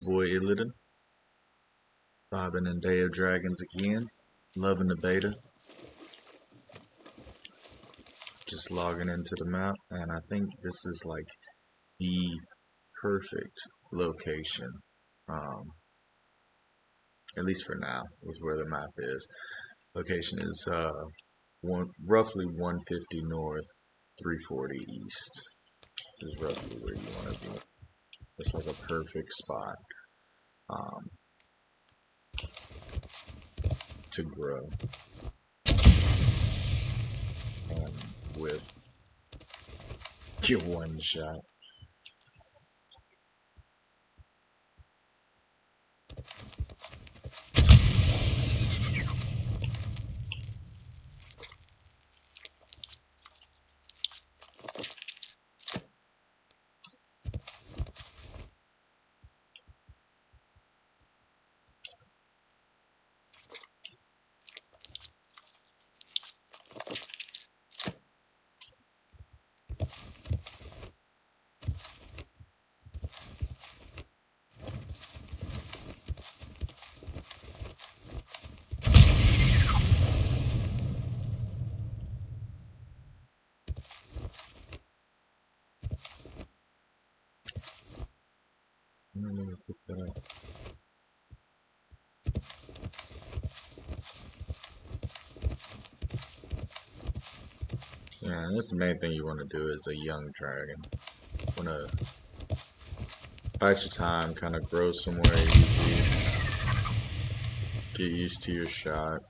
boy Illidan, vibing in Day of Dragons again, loving the beta. Just logging into the map, and I think this is like the perfect location, um, at least for now, with where the map is. Location is roughly 150 north, 340 east. Is roughly where you want to be. It's like a perfect spot um, to grow, and with your one shot. Let me pick that up. Yeah, and that's the main thing you want to do as a young dragon. You want to bite your time, kind of grow somewhere easy, get used to your shot.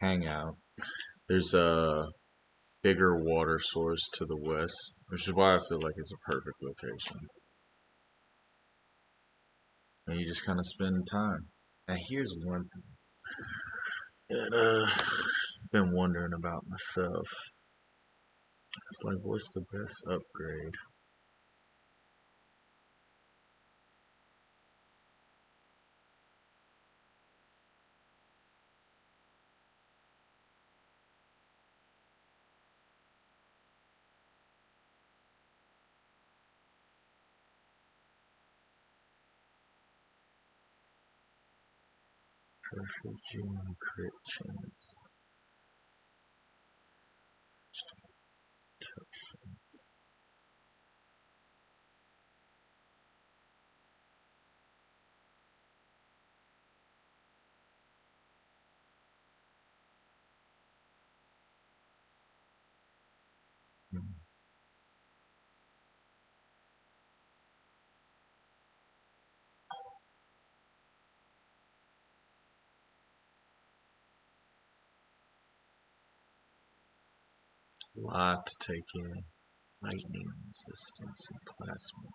Hang out. There's a bigger water source to the west, which is why I feel like it's a perfect location. And you just kind of spend time. Now here's one thing that I've been wondering about myself. It's like, what's the best upgrade? Perfect gem crit chance. Lot to take in. Lightning resistance and plasma.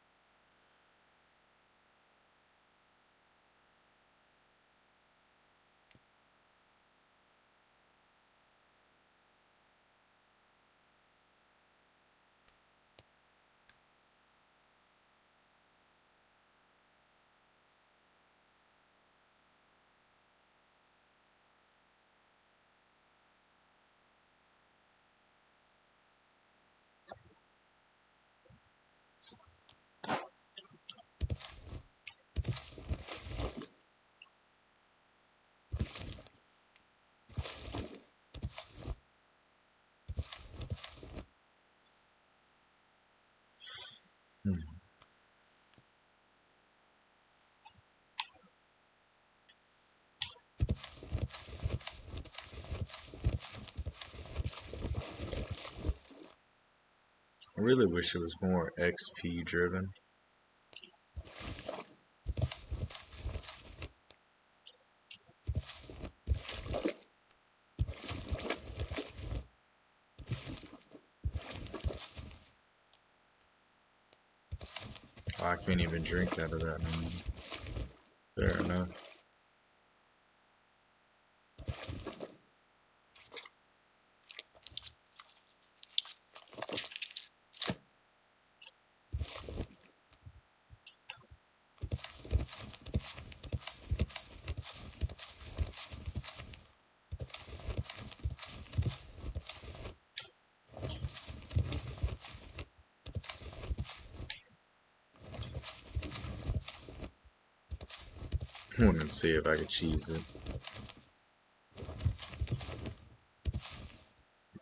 Hmm. I really wish it was more XP driven. Oh, I can't even drink out of that anymore. Fair enough. Wanted to see if I could cheese it.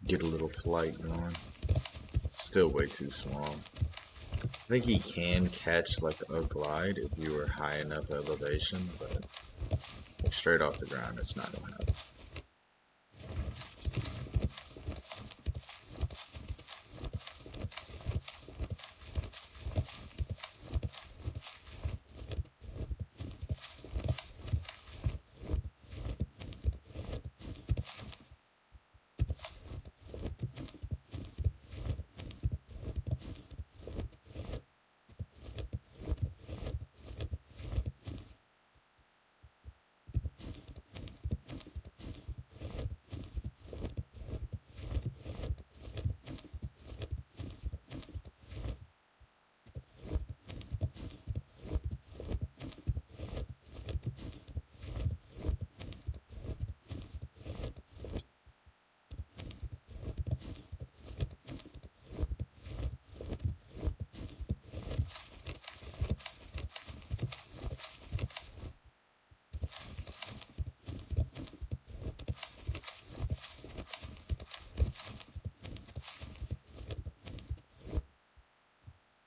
Get a little flight going. Still way too small. I think he can catch like a glide if you were high enough elevation, but straight off the ground, it's not gonna happen.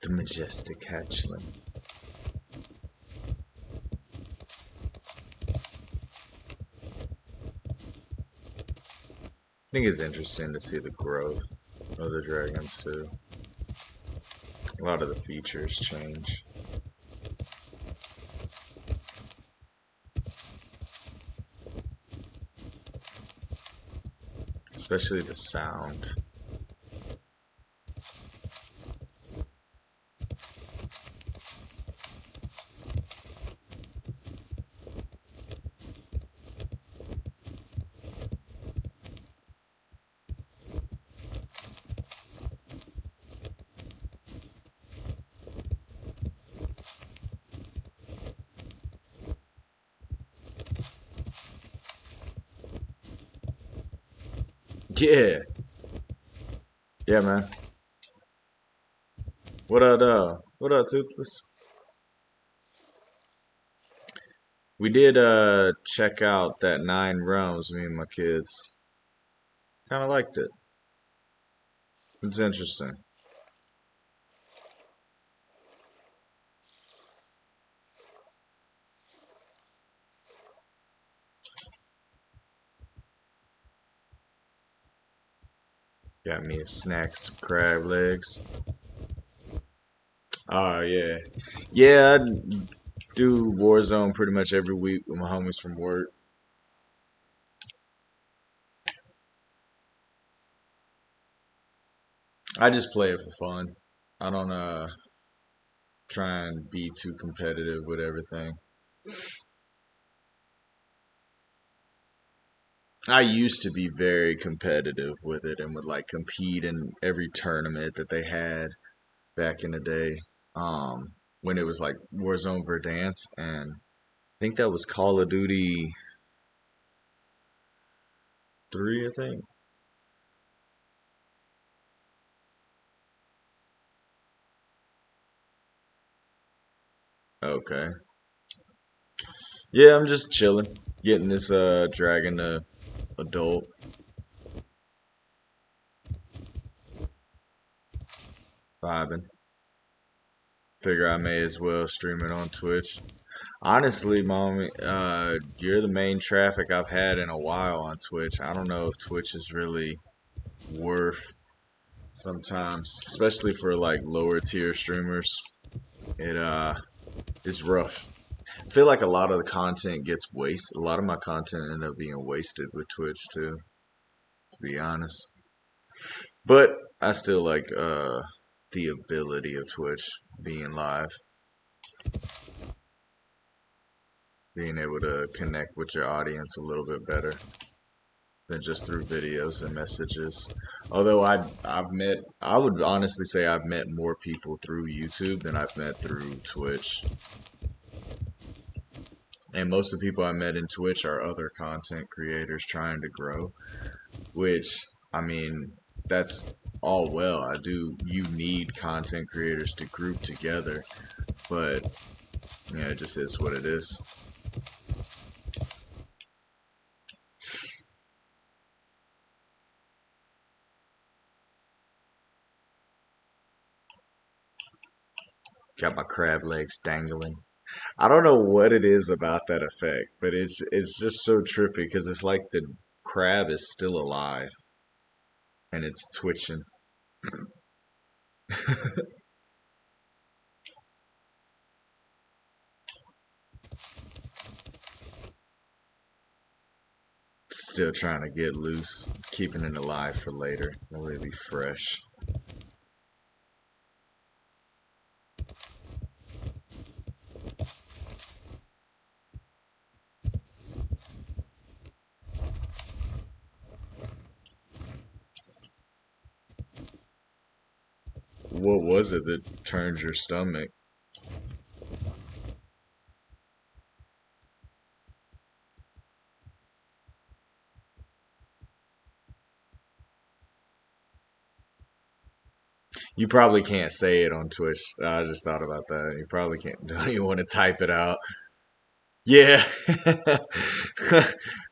The majestic hatchling. I think it's interesting to see the growth of the dragons too. A lot of the features change. Especially the sound. Yeah. Yeah, man. What up, Toothless? We did check out that 9 realms, me and my kids. Kinda liked it. It's interesting. Got me a snack, some crab legs. Oh yeah. Yeah, I do Warzone pretty much every week with my homies from work. I just play it for fun. I don't try and be too competitive with everything. I used to be very competitive with it and would like compete in every tournament that they had back in the day. When it was like Warzone Verdansk, and I think that was Call of Duty 3, I think. Okay. Yeah, I'm just chilling, getting this dragon to adult, vibing. Figure I may as well stream it on Twitch. Honestly, mommy, you're the main traffic I've had in a while on Twitch. I don't know if Twitch is really worth sometimes, especially for like lower tier streamers. It is rough. I feel like a lot of the content gets wasted. A lot of my content end up being wasted with Twitch too, to be honest. But I still like the ability of Twitch being live, being able to connect with your audience a little bit better than just through videos and messages. Although I would honestly say I've met more people through YouTube than I've met through Twitch. And most of the people I met in Twitch are other content creators trying to grow, which, I mean, that's all well. You need content creators to group together, but yeah, it just is what it is. Got my crab legs dangling. I don't know what it is about that effect, but it's just so trippy because it's like the crab is still alive and it's twitching. Still trying to get loose, keeping it alive for later. That way it'll be fresh. What was it that turned your stomach? You probably can't say it on Twitch. I just thought about that. You probably can't. Don't even want to type it out. Yeah.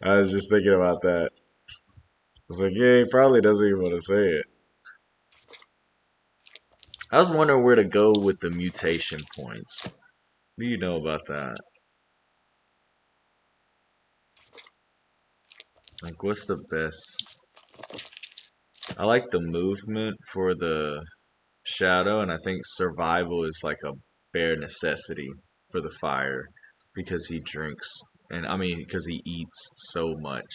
I was just thinking about that. I was like, yeah, he probably doesn't even want to say it. I was wondering where to go with the mutation points. What do you know about that? Like, what's the best? I like the movement for the shadow, and I think survival is like a bare necessity for the fire because he drinks, and I mean, because he eats so much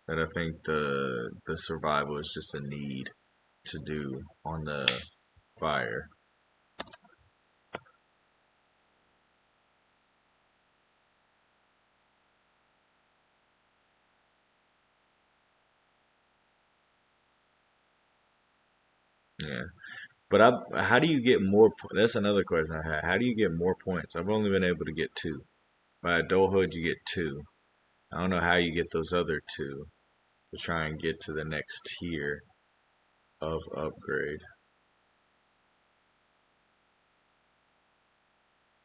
that I think the survival is just a need to do on the fire. Yeah. But how do you get more? That's another question I had. How do you get more points? I've only been able to get two. By adulthood, you get two. I don't know how you get those other two to try and get to the next tier of upgrade.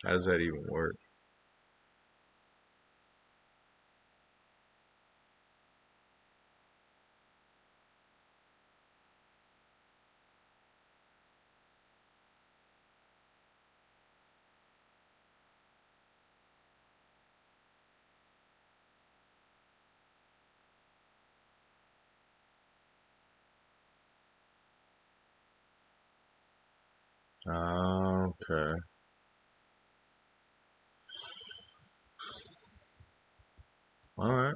How does that even work? Okay. All right.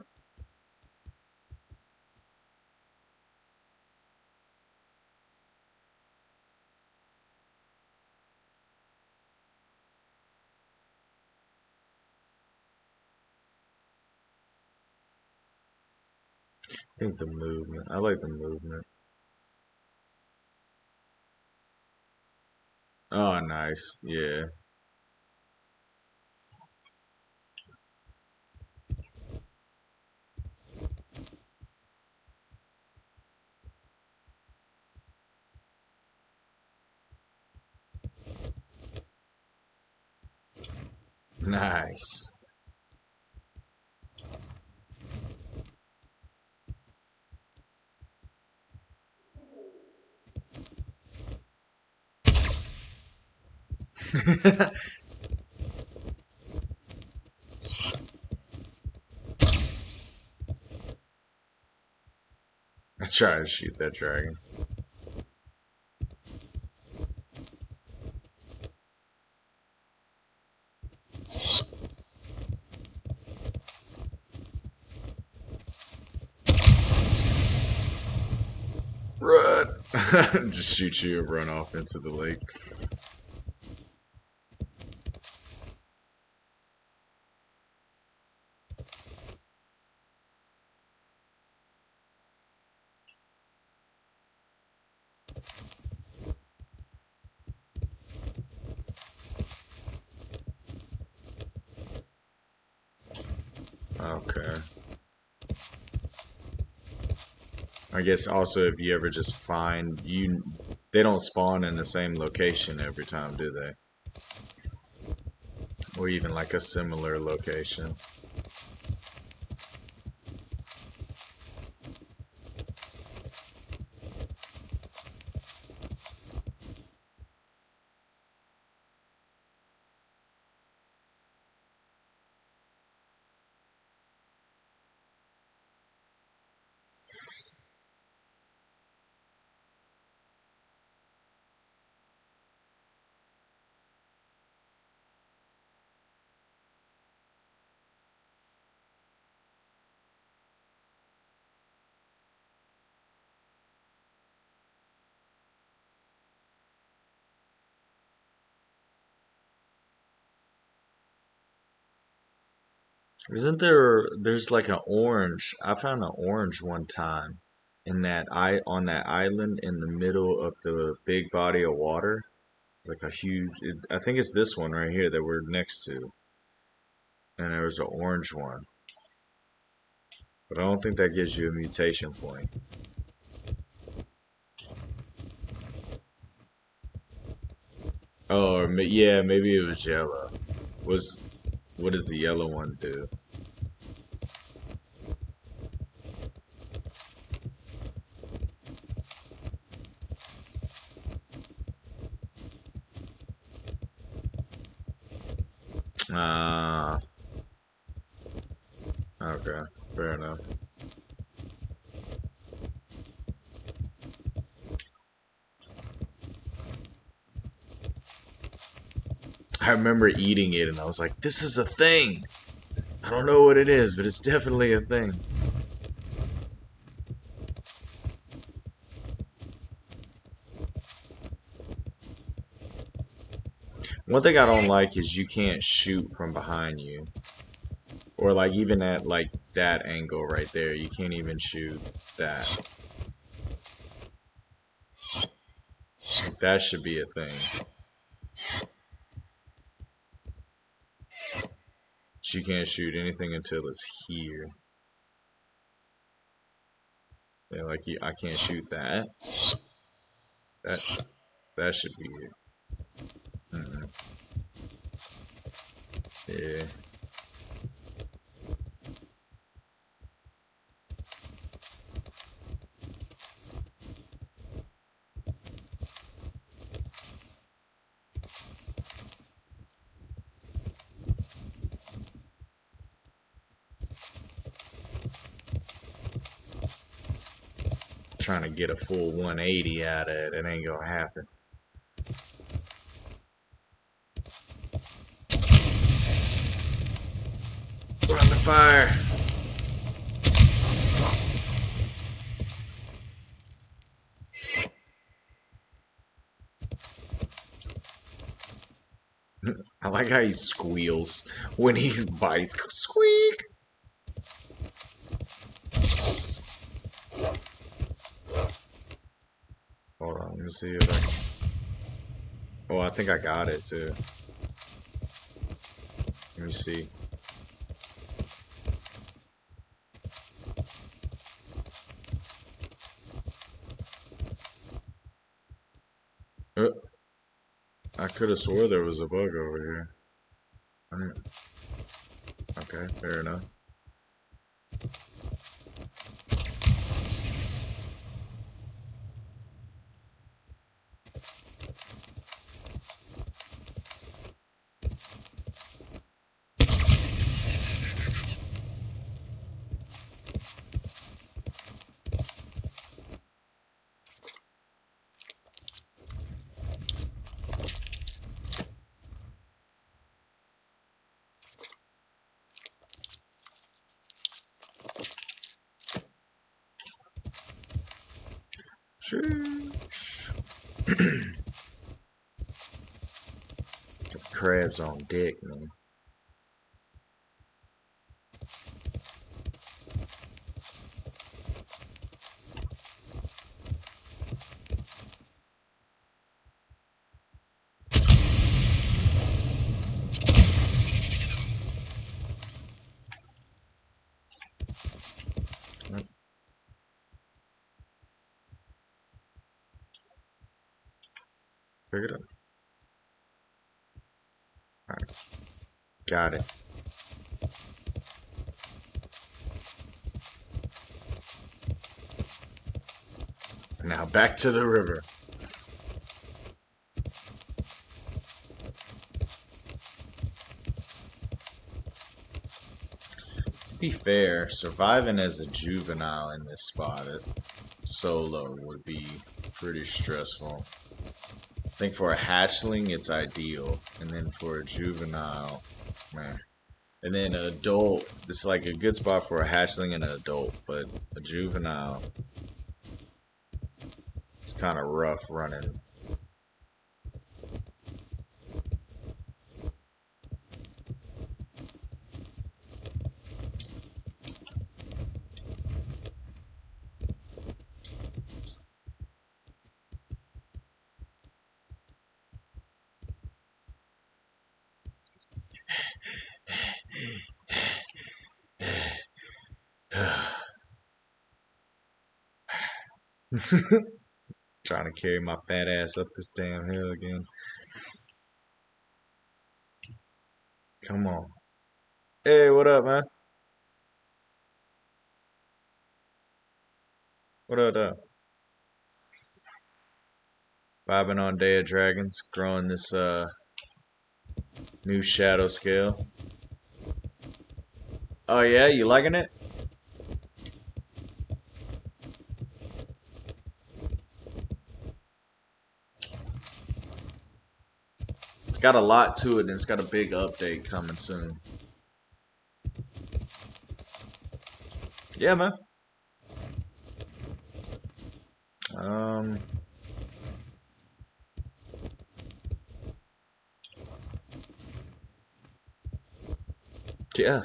I think the movement. I like the movement. Oh, nice. Yeah. Nice. I try to shoot that dragon. Run! Just shoot you and run off into the lake. Okay. I guess also if you ever just find they don't spawn in the same location every time, do they? Or even like a similar location. Isn't there's like an orange. I found an orange one time in that I on that island in the middle of the big body of water. It's like a huge I think it's this one right here that we're next to. And there was an orange one. But I don't think that gives you a mutation point. Oh, or yeah, maybe it was yellow. Was what does the yellow one do? Ah, okay, fair enough. I remember eating it and I was like, this is a thing. I don't know what it is, but it's definitely a thing. One thing I don't like is you can't shoot from behind you. Or like even at like that angle right there, you can't even shoot that. Like, that should be a thing. But you can't shoot anything until it's here. Yeah, like I can't shoot that. That that should be it. Mm-mm. Yeah. Trying to get a full 180 out of it, it ain't gonna happen. We're on the fire. I like how he squeals when he bites. Squeak! Hold on, let me see if I. Oh, I think I got it too. Let me see. Uh, I could have swore there was a bug over here. Okay, fair enough. Sheesh. Crabs on dick, man. Pick it up. Alright, got it. Now back to the river. To be fair, surviving as a juvenile in this spot solo would be pretty stressful. I think for a hatchling, it's ideal, and then for a juvenile, man. And then an adult, it's like a good spot for a hatchling and an adult, but a juvenile, it's kind of rough running. Trying to carry my fat ass up this damn hill again. Come on. Hey, what up, man? What up, though? Vibing on Day of Dragons, growing this new shadow scale. Oh yeah, you liking it? It's got a lot to it, and it's got a big update coming soon. Yeah, man. Um, yeah,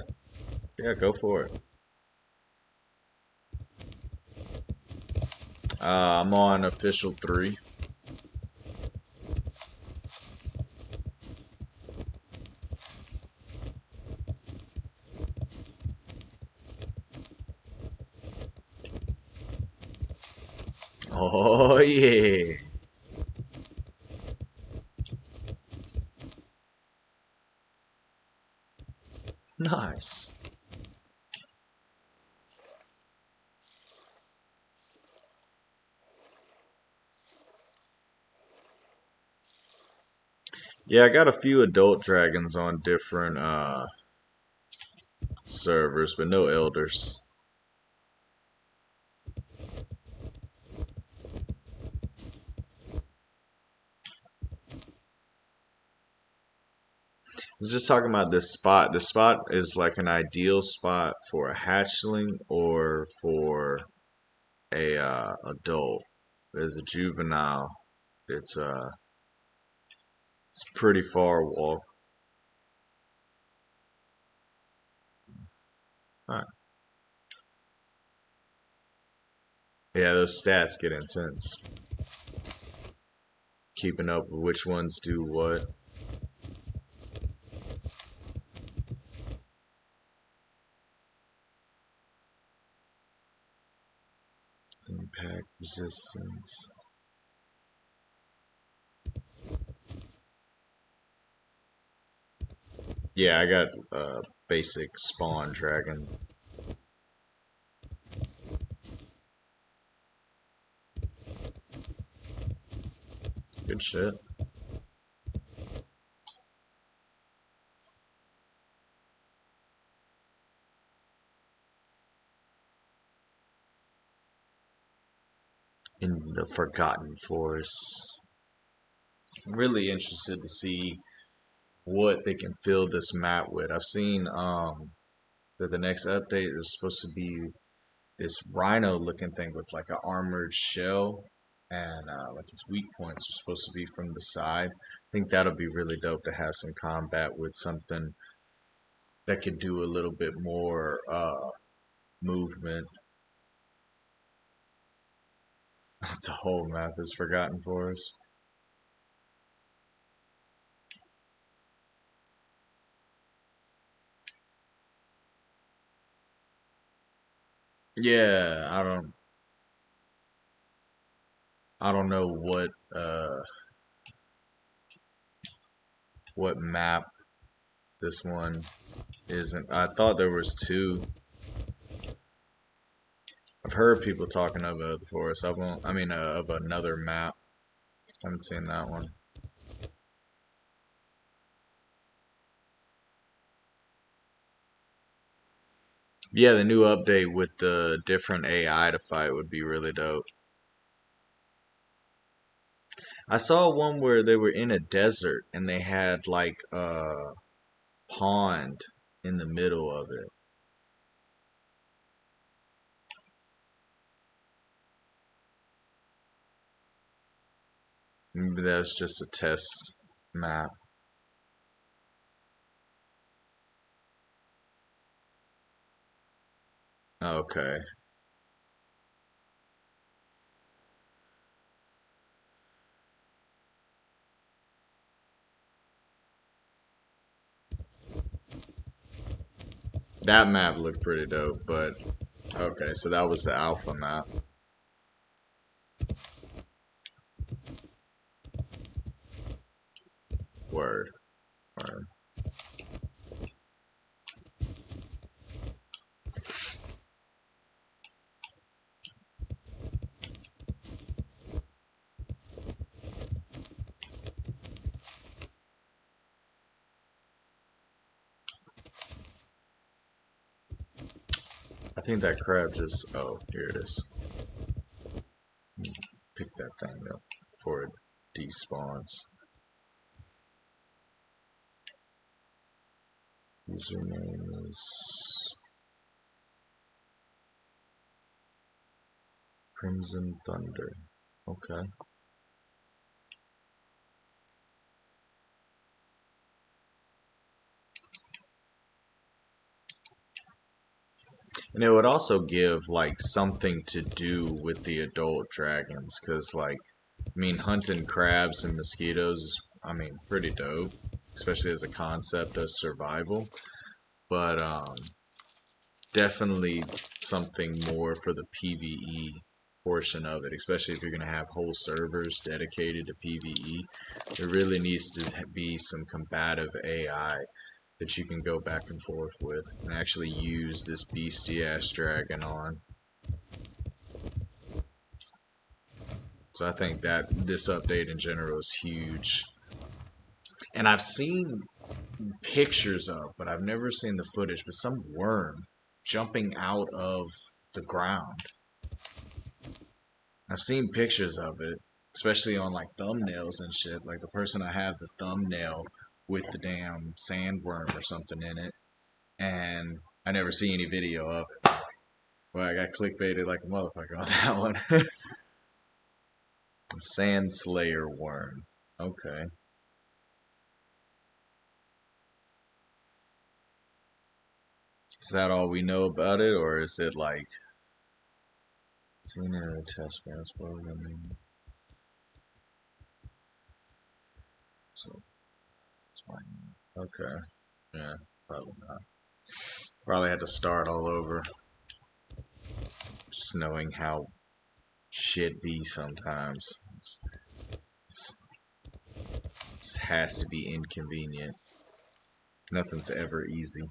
yeah, go for it. I'm on official 3. Oh yeah, nice. Yeah, I got a few adult dragons on different servers, but no elders. I was just talking about this spot. This spot is like an ideal spot for a hatchling or for a adult. As a juvenile, it's it's pretty far walk. Alright. Yeah, those stats get intense. Keeping up with which ones do what. Impact resistance. Yeah, I got basic spawn dragon. Good shit. In the Forgotten Forest. I'm really interested to see what they can fill this map with. I've seen that the next update is supposed to be this rhino looking thing with like an armored shell, and like its weak points are supposed to be from the side. I think that'll be really dope to have some combat with something that could do a little bit more movement. The whole map is Forgotten Forest. Yeah, I don't know what map this one isn't. I thought there was 2. I've heard people talking of the forest. I won't. I mean, of another map. I haven't seen that one. Yeah, the new update with the different AI to fight would be really dope. I saw one where they were in a desert and they had like a pond in the middle of it. Maybe that was just a test map. Okay. That map looked pretty dope, but Okay, so that was the alpha map. Word. Word. I think that crab just... Oh, here it is. Pick that thing up before it despawns. Username is Crimson Thunder. Okay. And it would also give like something to do with the adult dragons, because like, I mean, hunting crabs and mosquitoes is, I mean, pretty dope, especially as a concept of survival. But definitely something more for the PvE portion of it, especially if you're going to have whole servers dedicated to PvE. There really needs to be some combative AI that you can go back and forth with and actually use this beastie ass dragon on. So I think that this update in general is huge. And I've seen pictures of, but I've never seen the footage, but some worm jumping out of the ground. I've seen pictures of it, especially on like thumbnails and shit. Like the person I have the thumbnail with the damn sandworm or something in it, and I never see any video of it. Well, I got clickbaited like a motherfucker on that one. Sand Slayer worm. Okay. Is that all we know about it, or is it like seen in a test match programming? So it's fine. Okay. Yeah, probably not. Probably had to start all over. Just knowing how shit be sometimes. It's, just has to be inconvenient. Nothing's ever easy.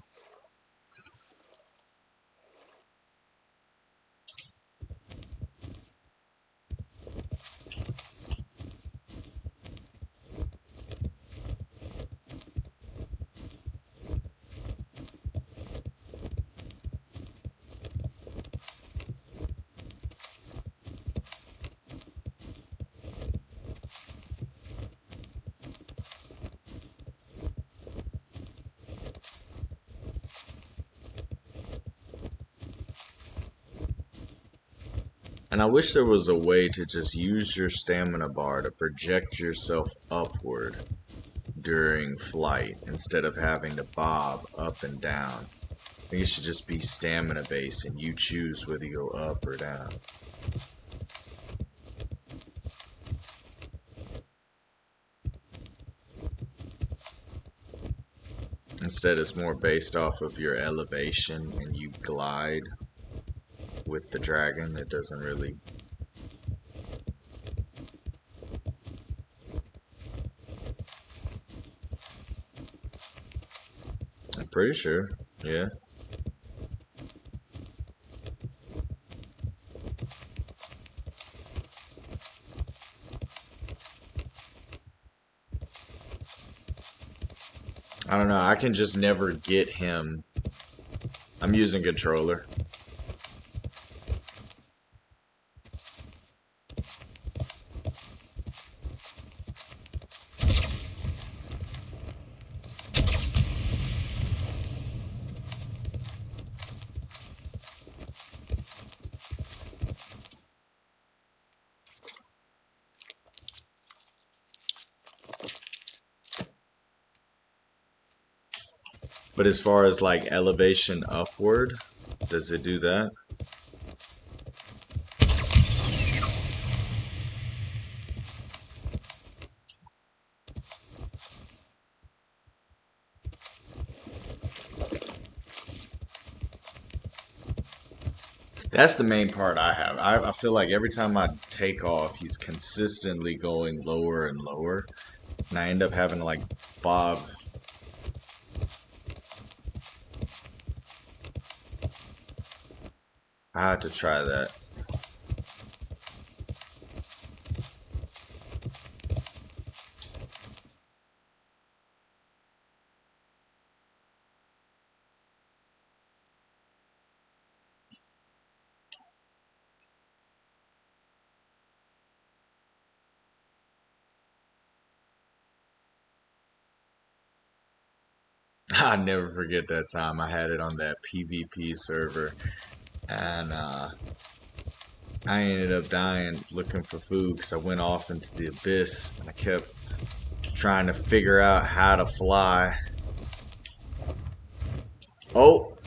And I wish there was a way to just use your stamina bar to project yourself upward during flight instead of having to bob up and down. I think it should just be stamina based and you choose whether you go up or down. Instead, it's more based off of your elevation and you glide with the dragon. It doesn't really... I'm pretty sure. Yeah. I don't know. I can just never get him. I'm using controller. But as far as like elevation upward, does it do that? That's the main part I have. I feel like every time I take off, he's consistently going lower and lower, and I end up having to like bob. I had to try that. I never forget that time I had it on that PvP server, and I ended up dying looking for food because I went off into the abyss and I kept trying to figure out how to fly. Oh,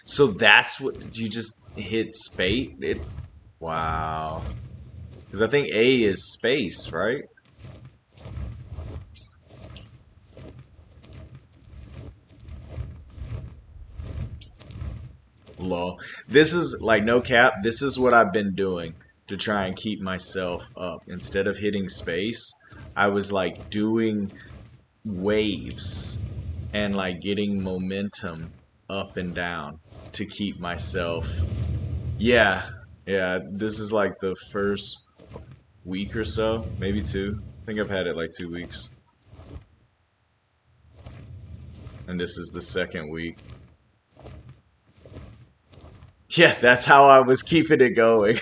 so that's what you just hit space? Wow. Because I think A is space, right? Lol. This is like no cap. This is what I've been doing to try and keep myself up. Instead of hitting space, I was like doing waves and like getting momentum up and down to keep myself. Yeah, yeah. This is like the first week or so, maybe two. I think I've had it like 2 weeks, and this is the second week. Yeah, that's how I was keeping it going.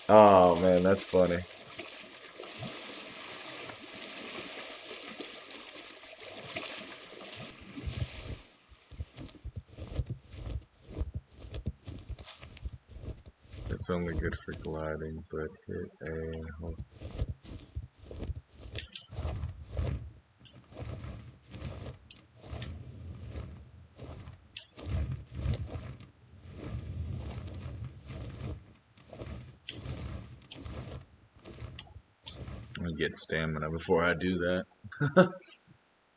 Oh man, that's funny. It's only good for gliding, but hit a. I'm gonna get stamina before I do that.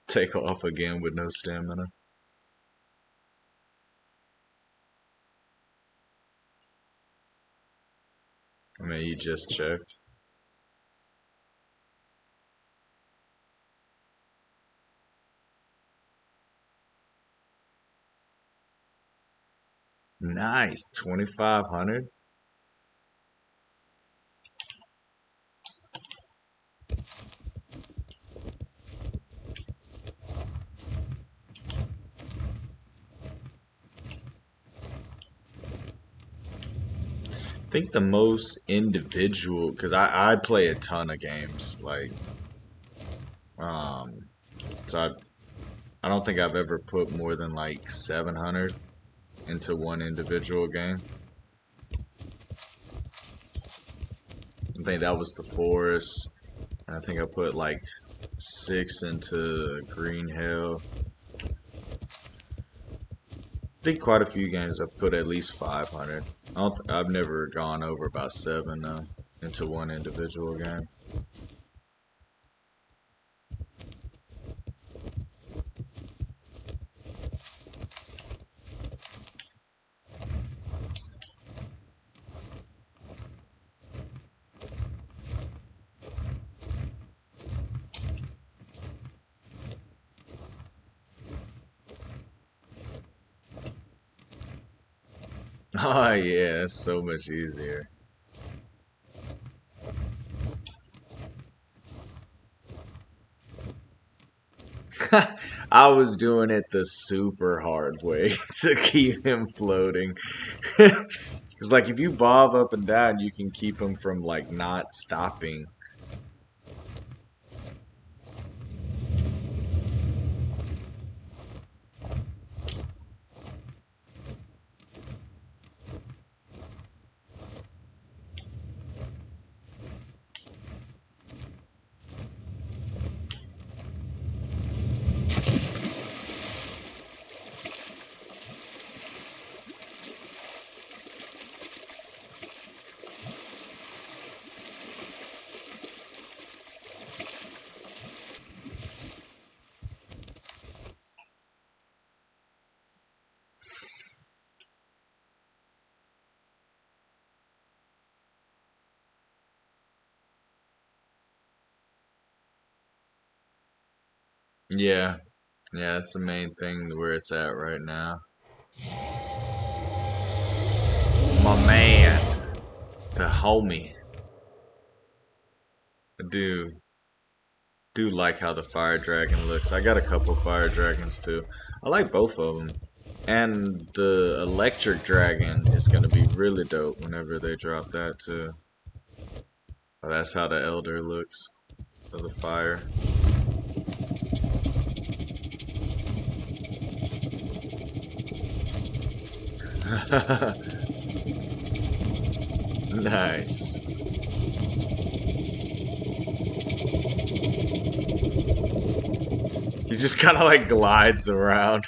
Take off again with no stamina. I mean, you just checked. Nice, 2,500. I think the most individual, because I play a ton of games, like, um, so I don't think I've ever put more than like 700 into one individual game. I think that was the Forest, and I think I put like 6 into Green Hill. I think quite a few games I've put at least 500. I've never gone over about 7 into one individual game. Oh yeah, it's so much easier. I was doing it the super hard way to keep him floating. It's like if you bob up and down, you can keep him from like not stopping. Yeah, yeah, that's the main thing where it's at right now. My man, the homie. I do like how the fire dragon looks. I got a couple fire dragons too. I like both of them. And the electric dragon is gonna be really dope whenever they drop that too. Oh, that's how the elder looks of the fire. Nice. He just kind of like glides around.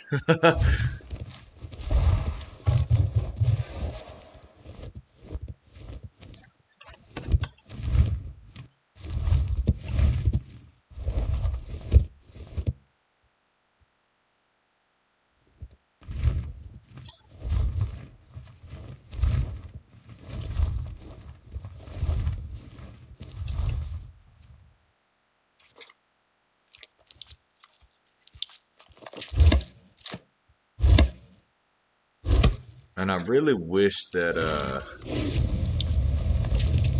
And I really wish that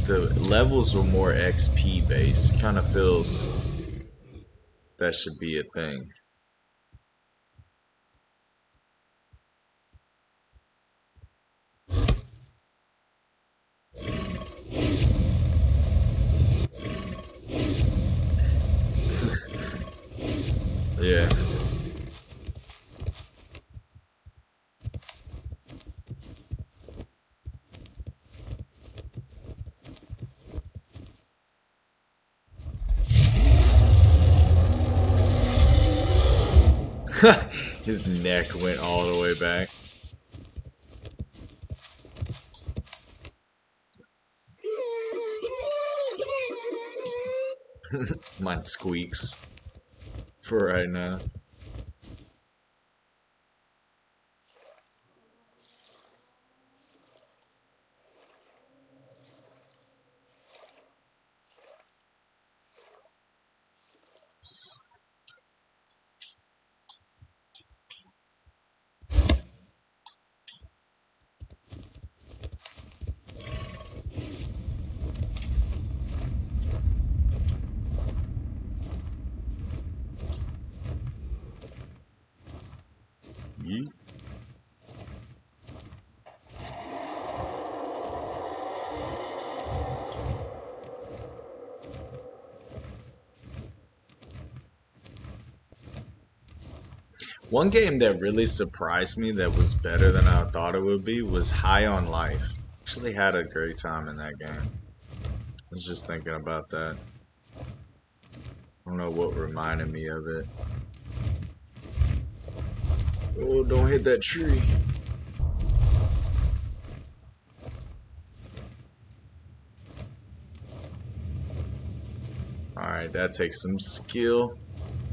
the levels were more XP based. Kind of feels that should be a thing. Yeah. His neck went all the way back. Mine squeaks for right now. Yeet. One game that really surprised me that was better than I thought it would be was High on Life. Actually had a great time in that game. I was just thinking about that. I don't know what reminded me of it. Oh, don't hit that tree. Alright, that takes some skill.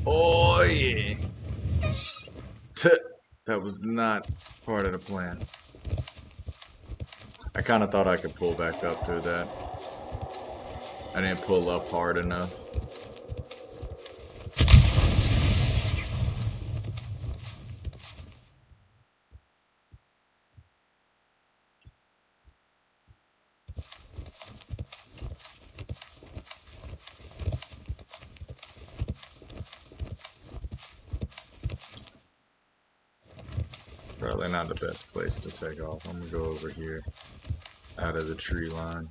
Oh, yeah. That was not part of the plan. I kind of thought I could pull back up through that. I didn't pull up hard enough. Probably not the best place to take off. I'm gonna go over here, out of the tree line.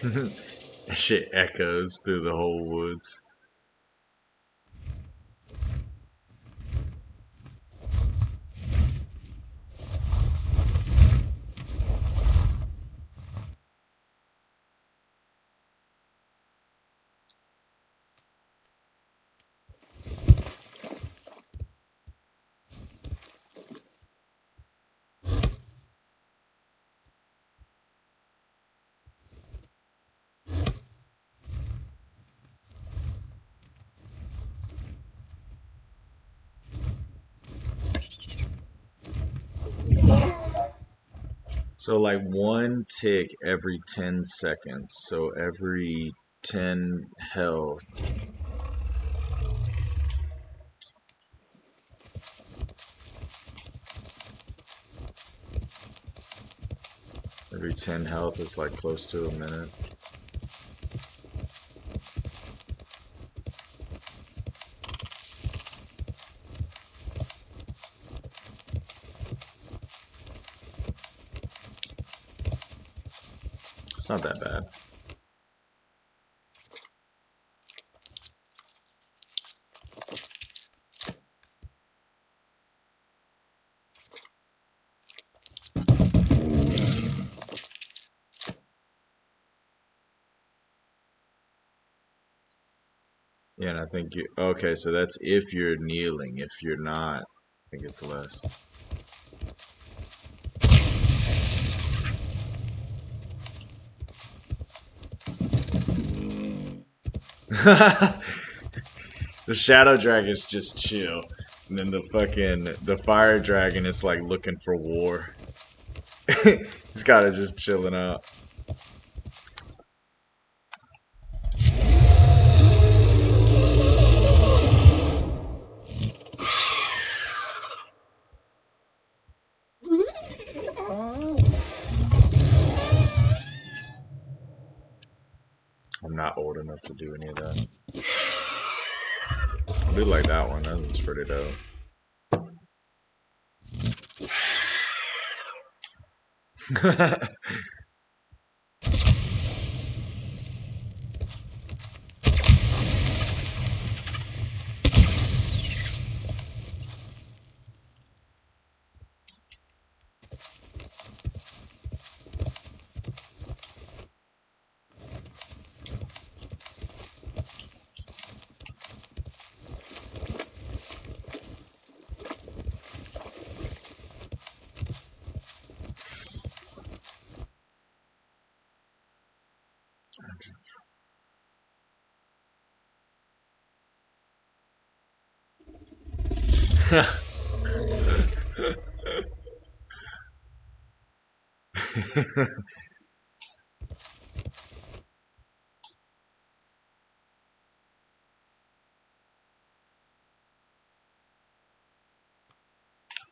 That shit echoes through the whole woods. So like one tick every 10 seconds. So every 10 health. Every 10 health is like close to a minute. It's not that bad. Yeah, and I think you, okay, so that's if you're kneeling. If you're not, I think it's less. The shadow dragon's just chill. And then the fire dragon is like looking for war. He's kinda just chilling out. I'm not old enough to do any of that. I do like that one. That one's pretty dope.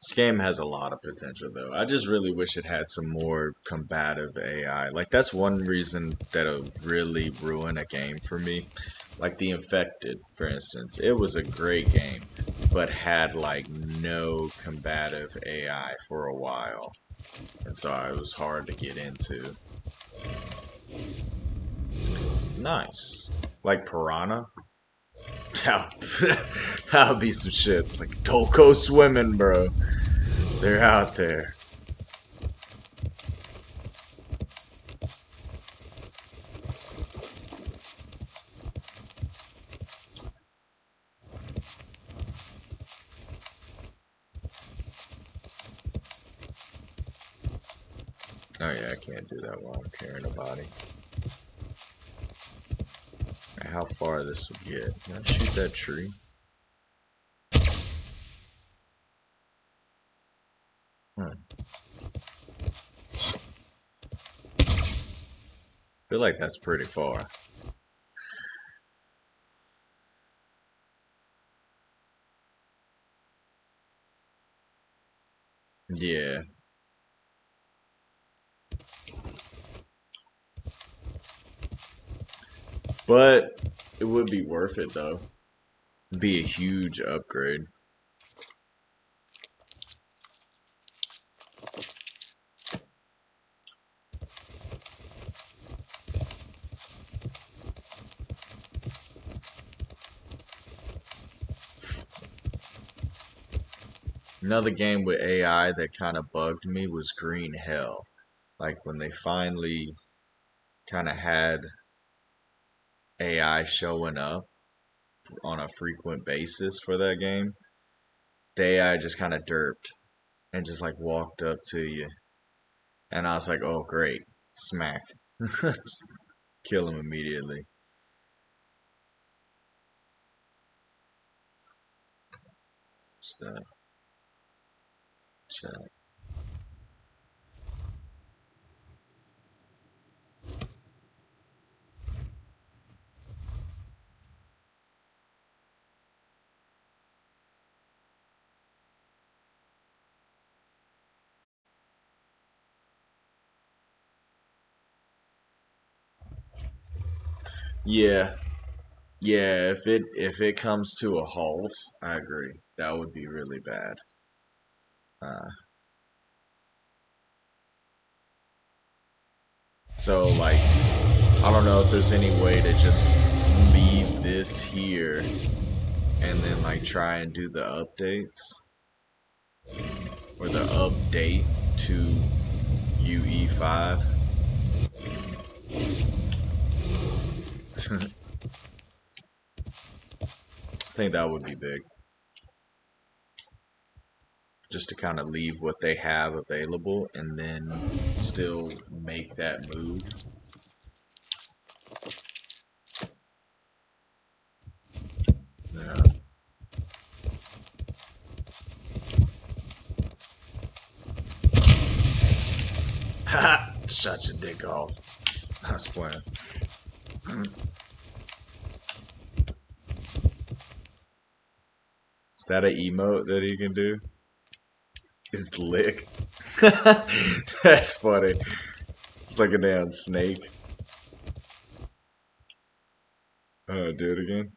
This game has a lot of potential, though. I just really wish it had some more combative AI. Like, that's one reason that'll really ruin a game for me. Like, The Infected, for instance. It was a great game, but had, like, no combative AI for a while. And so it was hard to get into. Nice. Like Piranha? That'll be some shit. Like, don't go swimming, bro. They're out there. Oh yeah, I can't do that while I'm carrying a body. How far this will get. Can I shoot that tree? Hmm. Feel like that's pretty far. Yeah. But it would be worth it though. Be a huge upgrade. Another game with AI that kind of bugged me was Green Hell. Like when they finally kind of had AI showing up on a frequent basis for that game, the AI just kind of derped and just like walked up to you. And I was like, oh, great. Smack. Just kill him immediately. What's that? Chat. Yeah, yeah. If it comes to a halt, I agree. That would be really bad. Uh, so like, I don't know if there's any way to just leave this here and then like try and do the updates or the update to UE5. I think that would be big. Just to kind of leave what they have available and then still make that move. Yeah. Ha! Shut your dick off. I was playing. Is that an emote that he can do? Is lick? That's funny. It's like a damn snake. Do it again.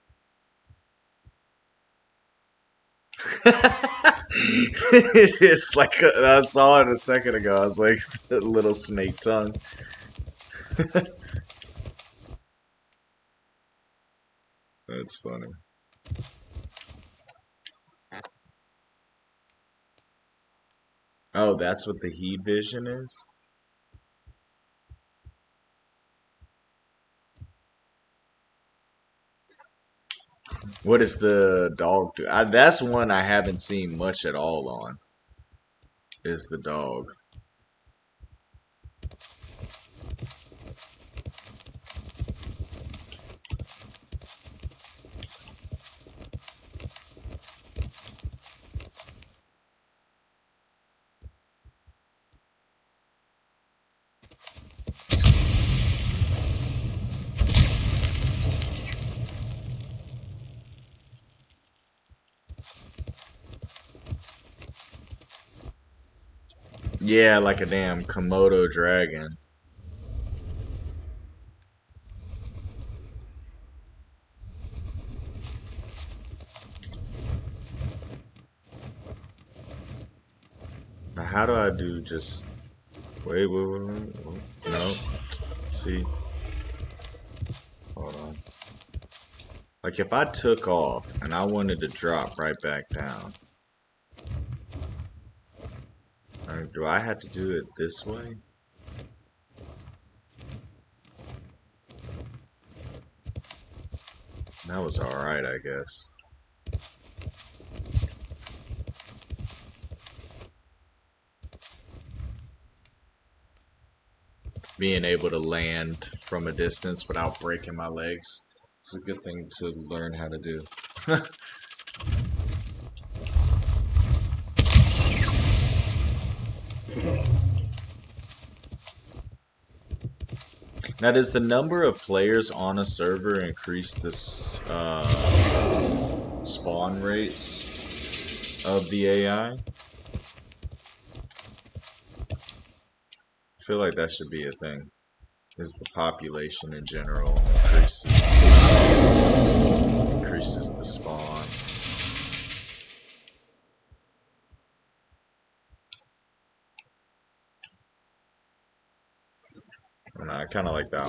It's like I saw it a second ago. I was like a little snake tongue. That's funny. Oh, that's what the heat vision is? What does the dog do? That's one I haven't seen much at all on. Is the dog. Yeah, like a damn Komodo dragon. Now, how do I do just... Wait. No. See. Hold on. Like if I took off and I wanted to drop right back down, do I have to do it this way? That was alright, I guess. Being able to land from a distance without breaking my legs. It's a good thing to learn how to do. Now, does the number of players on a server increase this spawn rates of the AI? I feel like that should be a thing. Is the population in general increases the spawn. And I kind of like that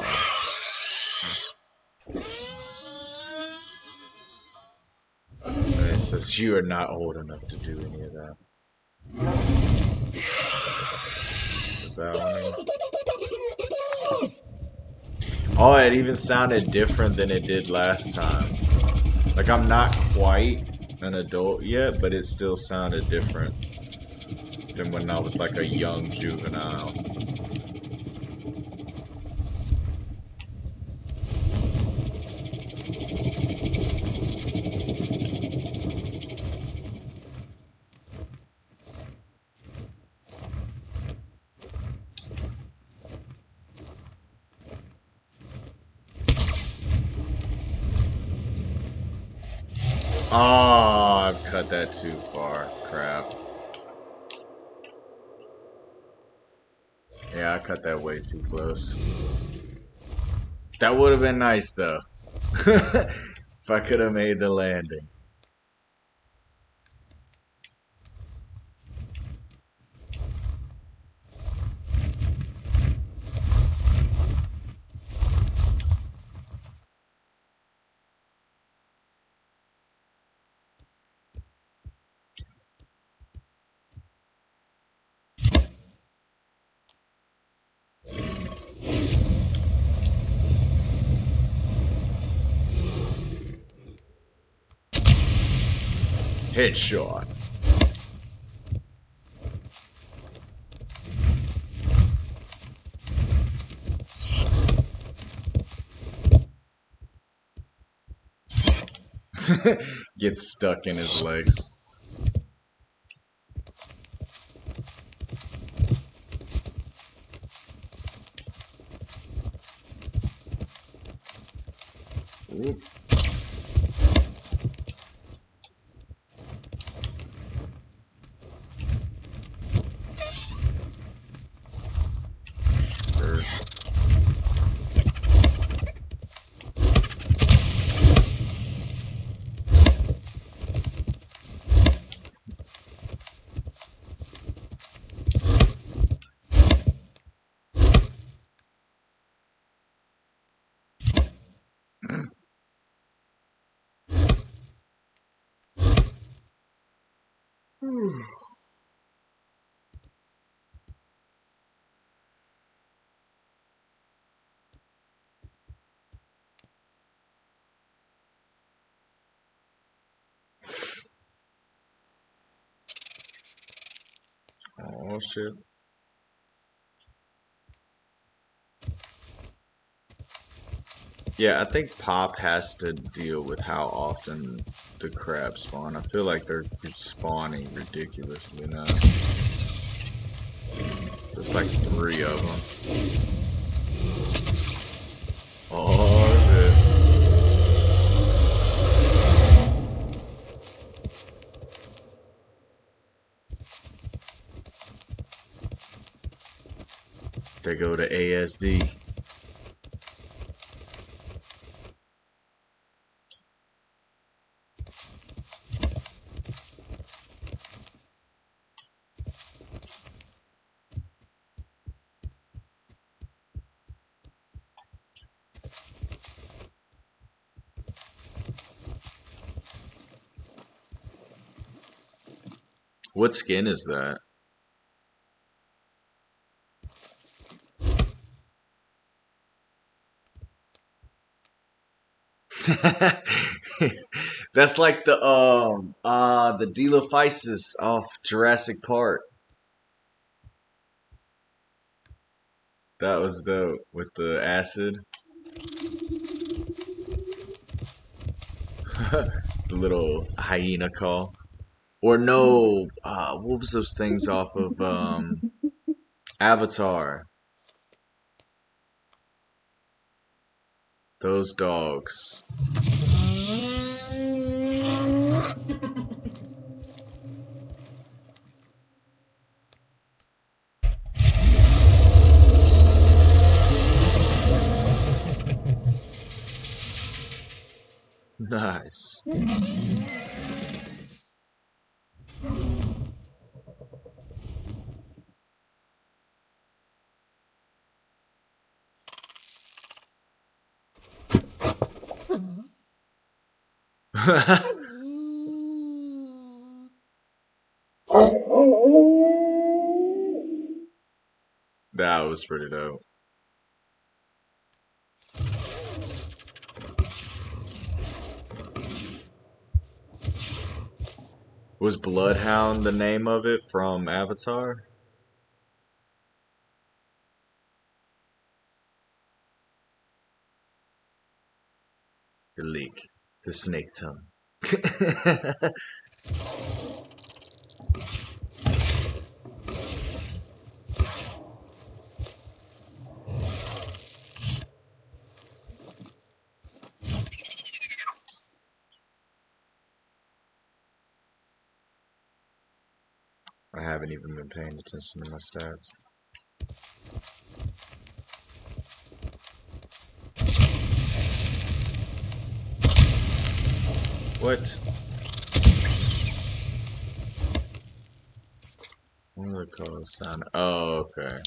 one. And it says you are not old enough to do any of that. Is that one? Oh, it even sounded different than it did last time. Like I'm not quite an adult yet, but it still sounded different than when I was like a young juvenile. Oh, I've cut that too far. Crap. Yeah, I cut that way too close. That would have been nice though. If I could have made the landing. Headshot. Gets stuck in his legs. Oop. Oh shit. Yeah, I think Pop has to deal with how often the crabs spawn. I feel like they're spawning ridiculously now. Just like 3 of them. Oh shit. They go to ASD. What skin is that? That's like the Dilophysis off Jurassic Park. That was dope with the acid. The little hyena call. Or no, what was those things off of Avatar? Those dogs. Nice. That was pretty dope. Was Bloodhound the name of it from Avatar? The leak. The snake tongue. I haven't even been paying attention to my stats. What? What do they call the sound? Oh, okay.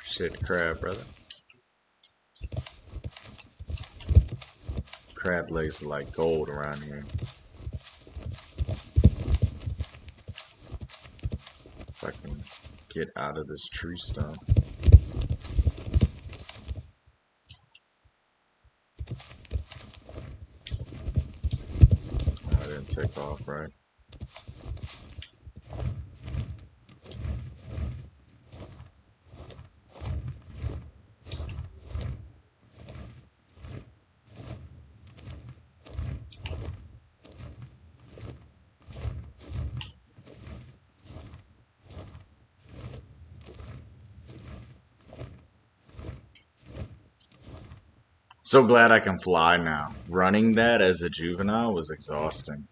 Shit, crab, brother. Crab legs are like gold around here. If I can get out of this tree stump. Oh, I didn't take off, right? So glad I can fly now. Running that as a juvenile was exhausting.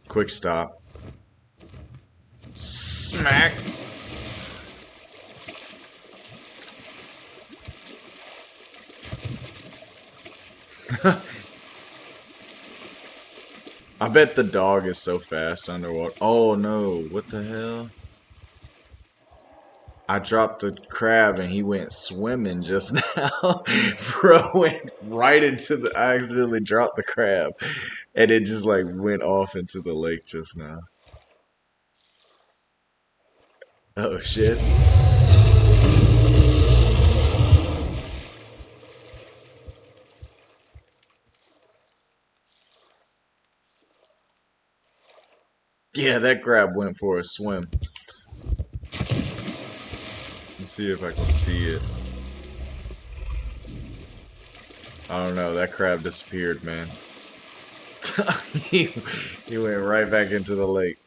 Quick stop. Smack. I bet the dog is so fast underwater. Oh no, what the hell? I dropped the crab and he went swimming just now. Bro went right into the. I accidentally dropped the crab and it just like went off into the lake just now. Oh shit. Yeah, that crab went for a swim. Let's see if I can see it. I don't know, that crab disappeared, man. he, he went right back into the lake.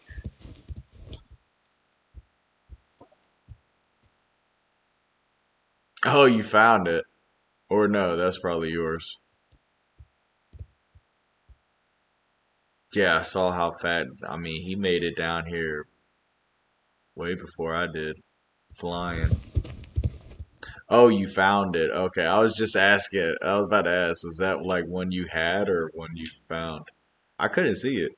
Oh, you found it. Or no, that's probably yours. Yeah, I saw how fat. I mean, he made it down here way before I did. Flying. Oh, you found it. Okay, I was just asking. I was about to ask, was that like one you had or one you found? I couldn't see it.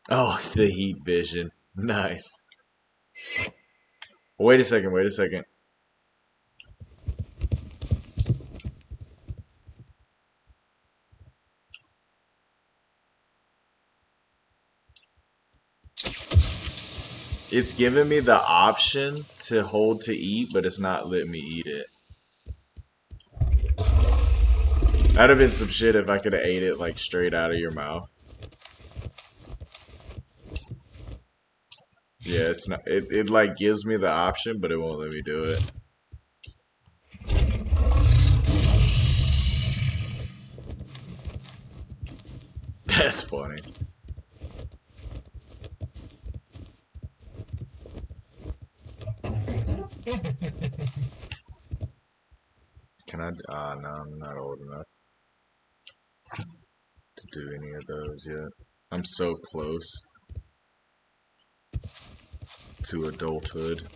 Oh, the heat vision. Nice. Wait a second, wait a second. It's giving me the option to hold to eat, but it's not letting me eat it. That'd have been some shit if I could have ate it like straight out of your mouth. Yeah, it's not. It like gives me the option, but it won't let me do it. That's funny. Can I? No, I'm not old enough to do any of those yet. I'm so close to adulthood.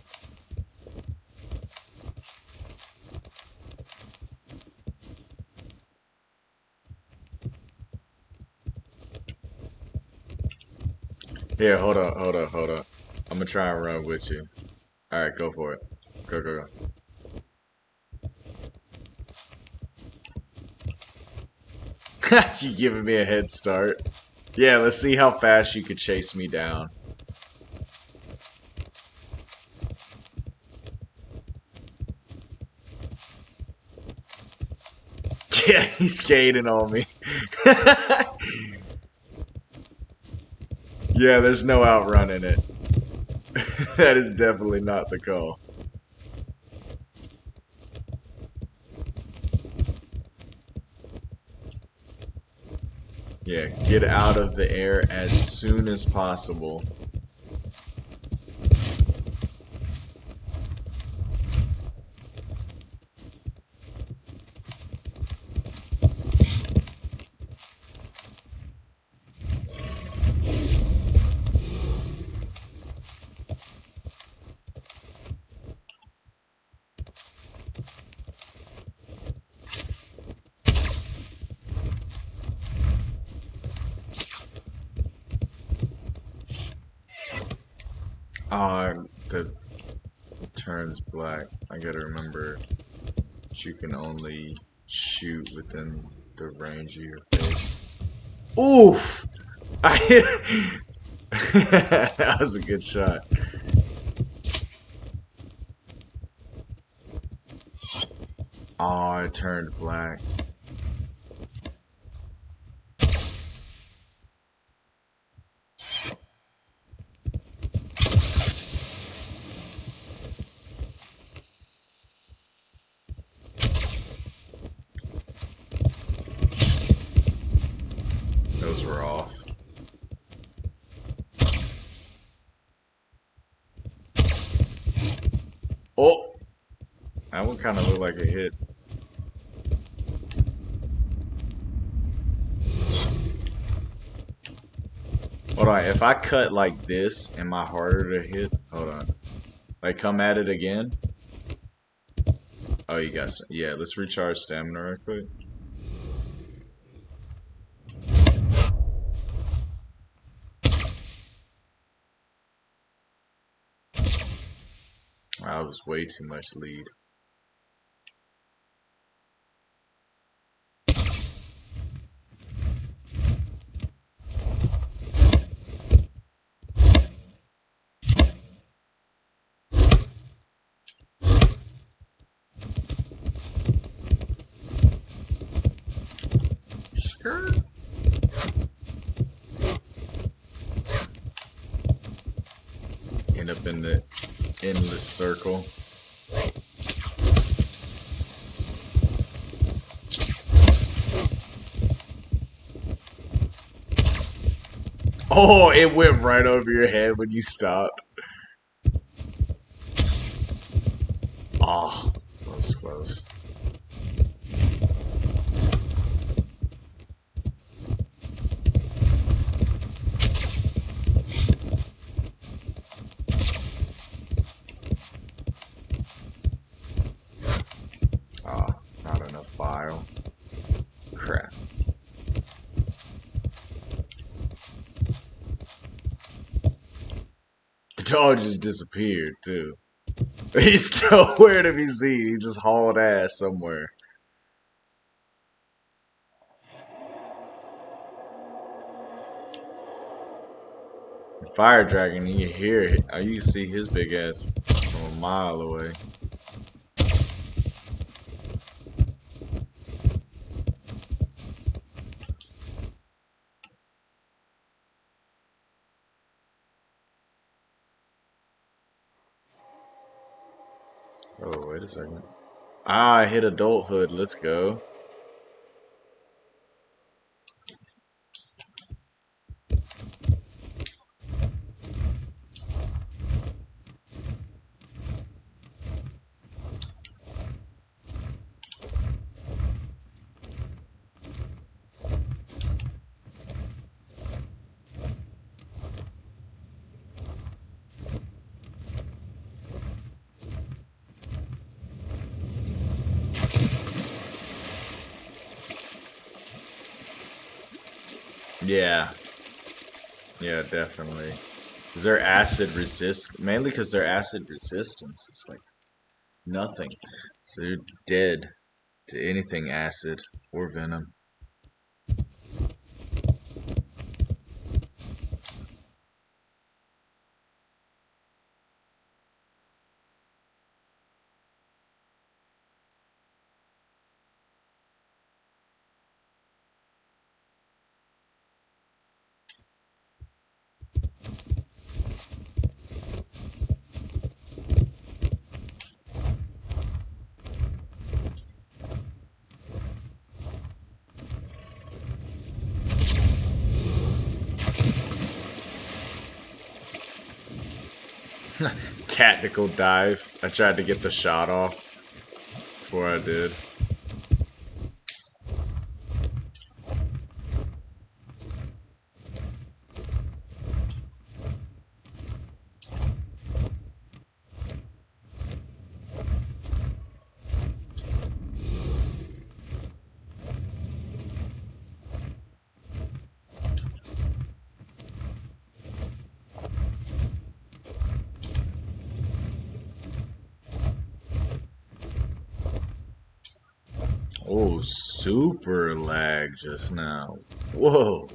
Here, hold up, hold up, hold up. I'm gonna try and run with you. Alright, go for it. Go, go, go. You giving me a head start? Yeah, let's see how fast you could chase me down. Yeah, he's skating on me. Yeah, there's no outrunning it. That is definitely not the call. Yeah, get out of the air as soon as possible. The it turns black. I gotta remember that you can only shoot within the range of your face. Oof! I that was a good shot. Oh, it turned black. Those were off. Oh! That one kind of looked like a hit. Hold on, if I cut like this, am I harder to hit? Hold on. Like, come at it again? Oh, you guys. Yeah, let's recharge stamina real quick. Wow, that was way too much lead. Skirt. End up in the endless circle. Oh, it went right over your head when you stopped. Oh, that was close. Ah, not enough bile. Crap. The dog just disappeared, too. He's nowhere to be seen. He just hauled ass somewhere. Fire dragon, you hear it. You see his big ass from a mile away. Oh, wait a second. Ah, I hit adulthood. Let's go. Yeah. Yeah, definitely. Is their acid resist? Mainly because their acid resistance is like nothing. So you're dead to anything acid or venom. Tactical dive. I tried to get the shot off before I did. Oh, super lag just now. Whoa.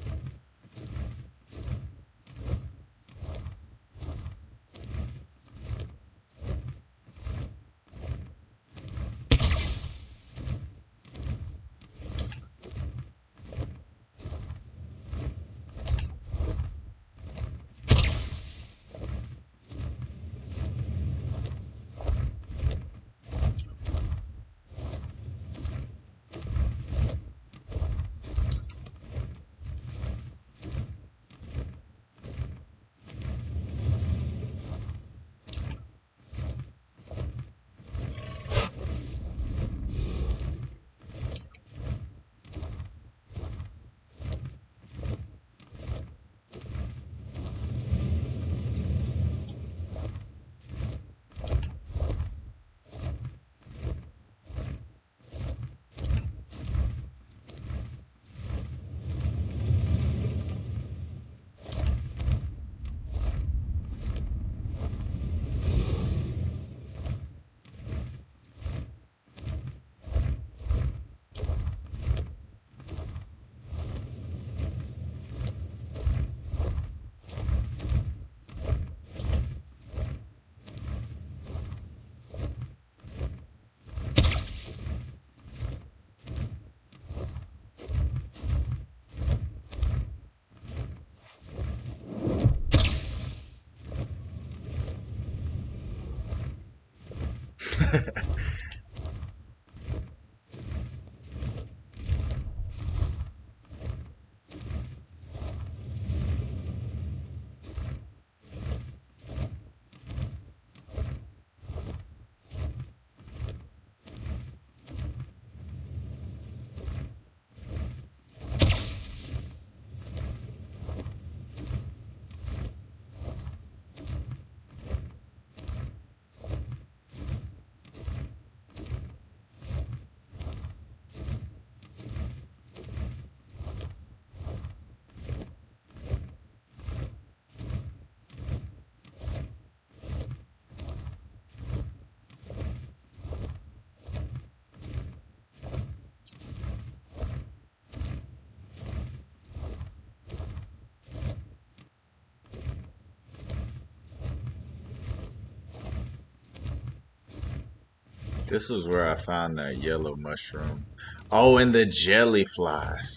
This is where I found that yellow mushroom. Oh, and the jellyflies.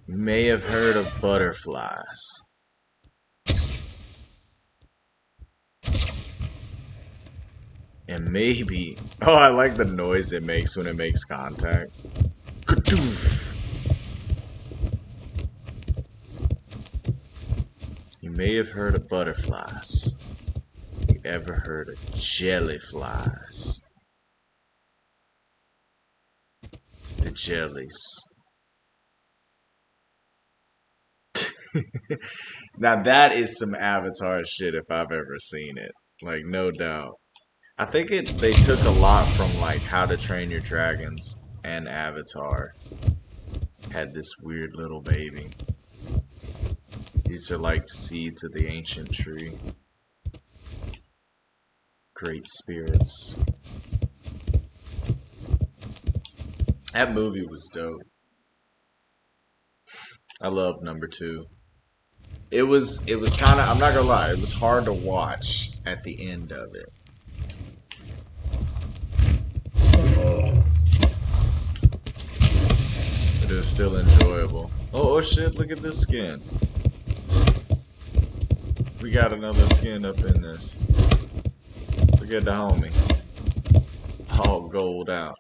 You may have heard of butterflies. And maybe... Oh, I like the noise it makes when it makes contact. Kadoof! You may have heard of butterflies. You ever heard of jellyflies? The jellies. Now that is some Avatar shit if I've ever seen it. Like, no doubt. I think they took a lot from like How to Train Your Dragons and Avatar. Had this weird little baby. These are like seeds of the ancient tree. Great spirits. That movie was dope. I love number 2. It was kind of, I'm not gonna lie, it was hard to watch at the end of it. But it was still enjoyable. Oh shit, look at this skin. We got another skin up in this. Look at the homie. All gold out.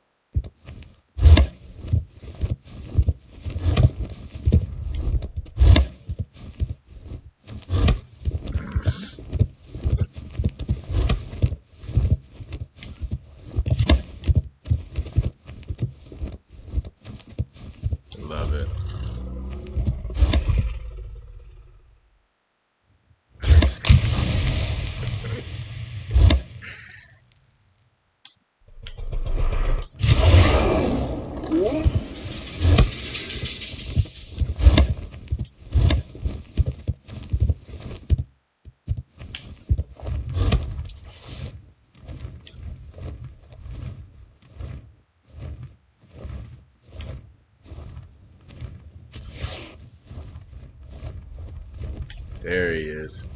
There he is.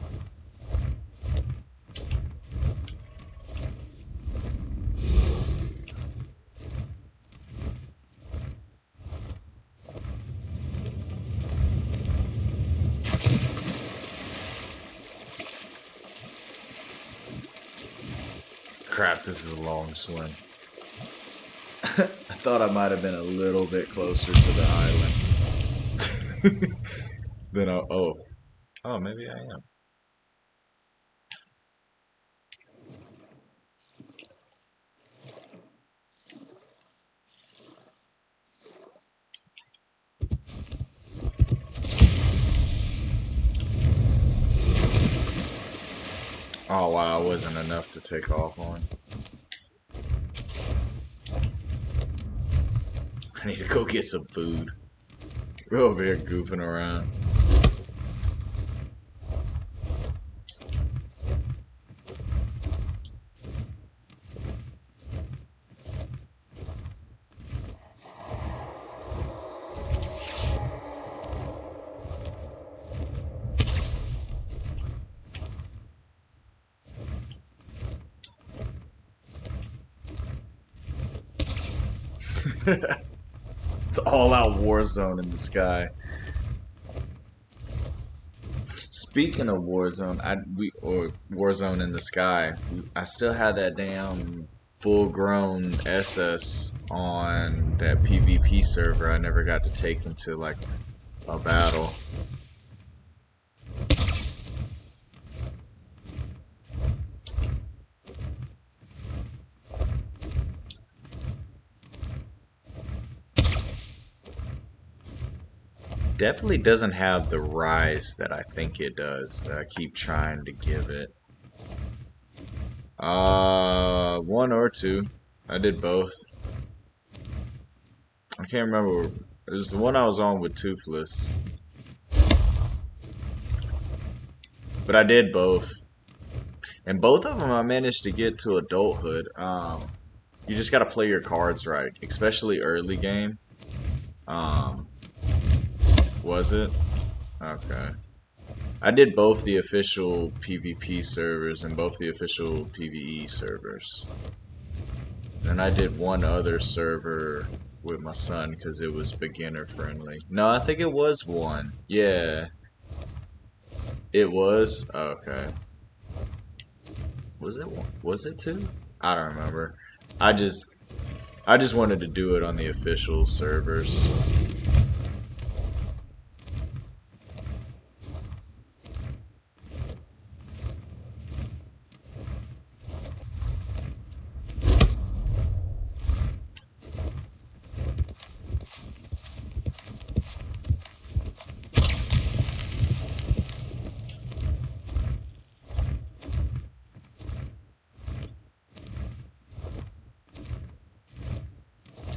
Crap, this is a long swing. I thought I might have been a little bit closer to the island. Then oh, maybe I am. Oh wow, it wasn't enough to take off on. I need to go get some food. We're over here goofing around. It's all out war zone in the sky. Speaking of Warzone, or Warzone in the sky, I still have that damn full-grown SS on that PvP server. I never got to take into like a battle. Definitely doesn't have the rise that I think it does, that I keep trying to give it. One or two. I did both. I can't remember. It was the one I was on with Toothless. But I did both. And both of them I managed to get to adulthood. You just gotta play your cards right, especially early game. Um, was it? Okay. I did both the official PvP servers and both the official PvE servers. And I did one other server with my son because it was beginner friendly. No, I think it was one. Yeah. It was? Okay. Was it one? Was it two? I don't remember. I just wanted to do it on the official servers.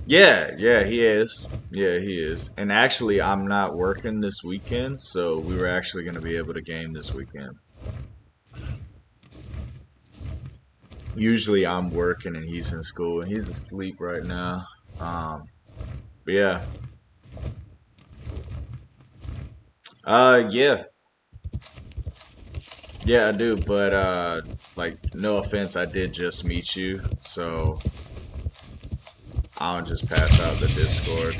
Yeah, he is. Yeah, he is. And actually, I'm not working this weekend, so we were actually going to be able to game this weekend. Usually, I'm working and he's in school, and he's asleep right now. But yeah. Yeah. Yeah, I do, but, like, no offense, I did just meet you, so I'll just pass out the Discord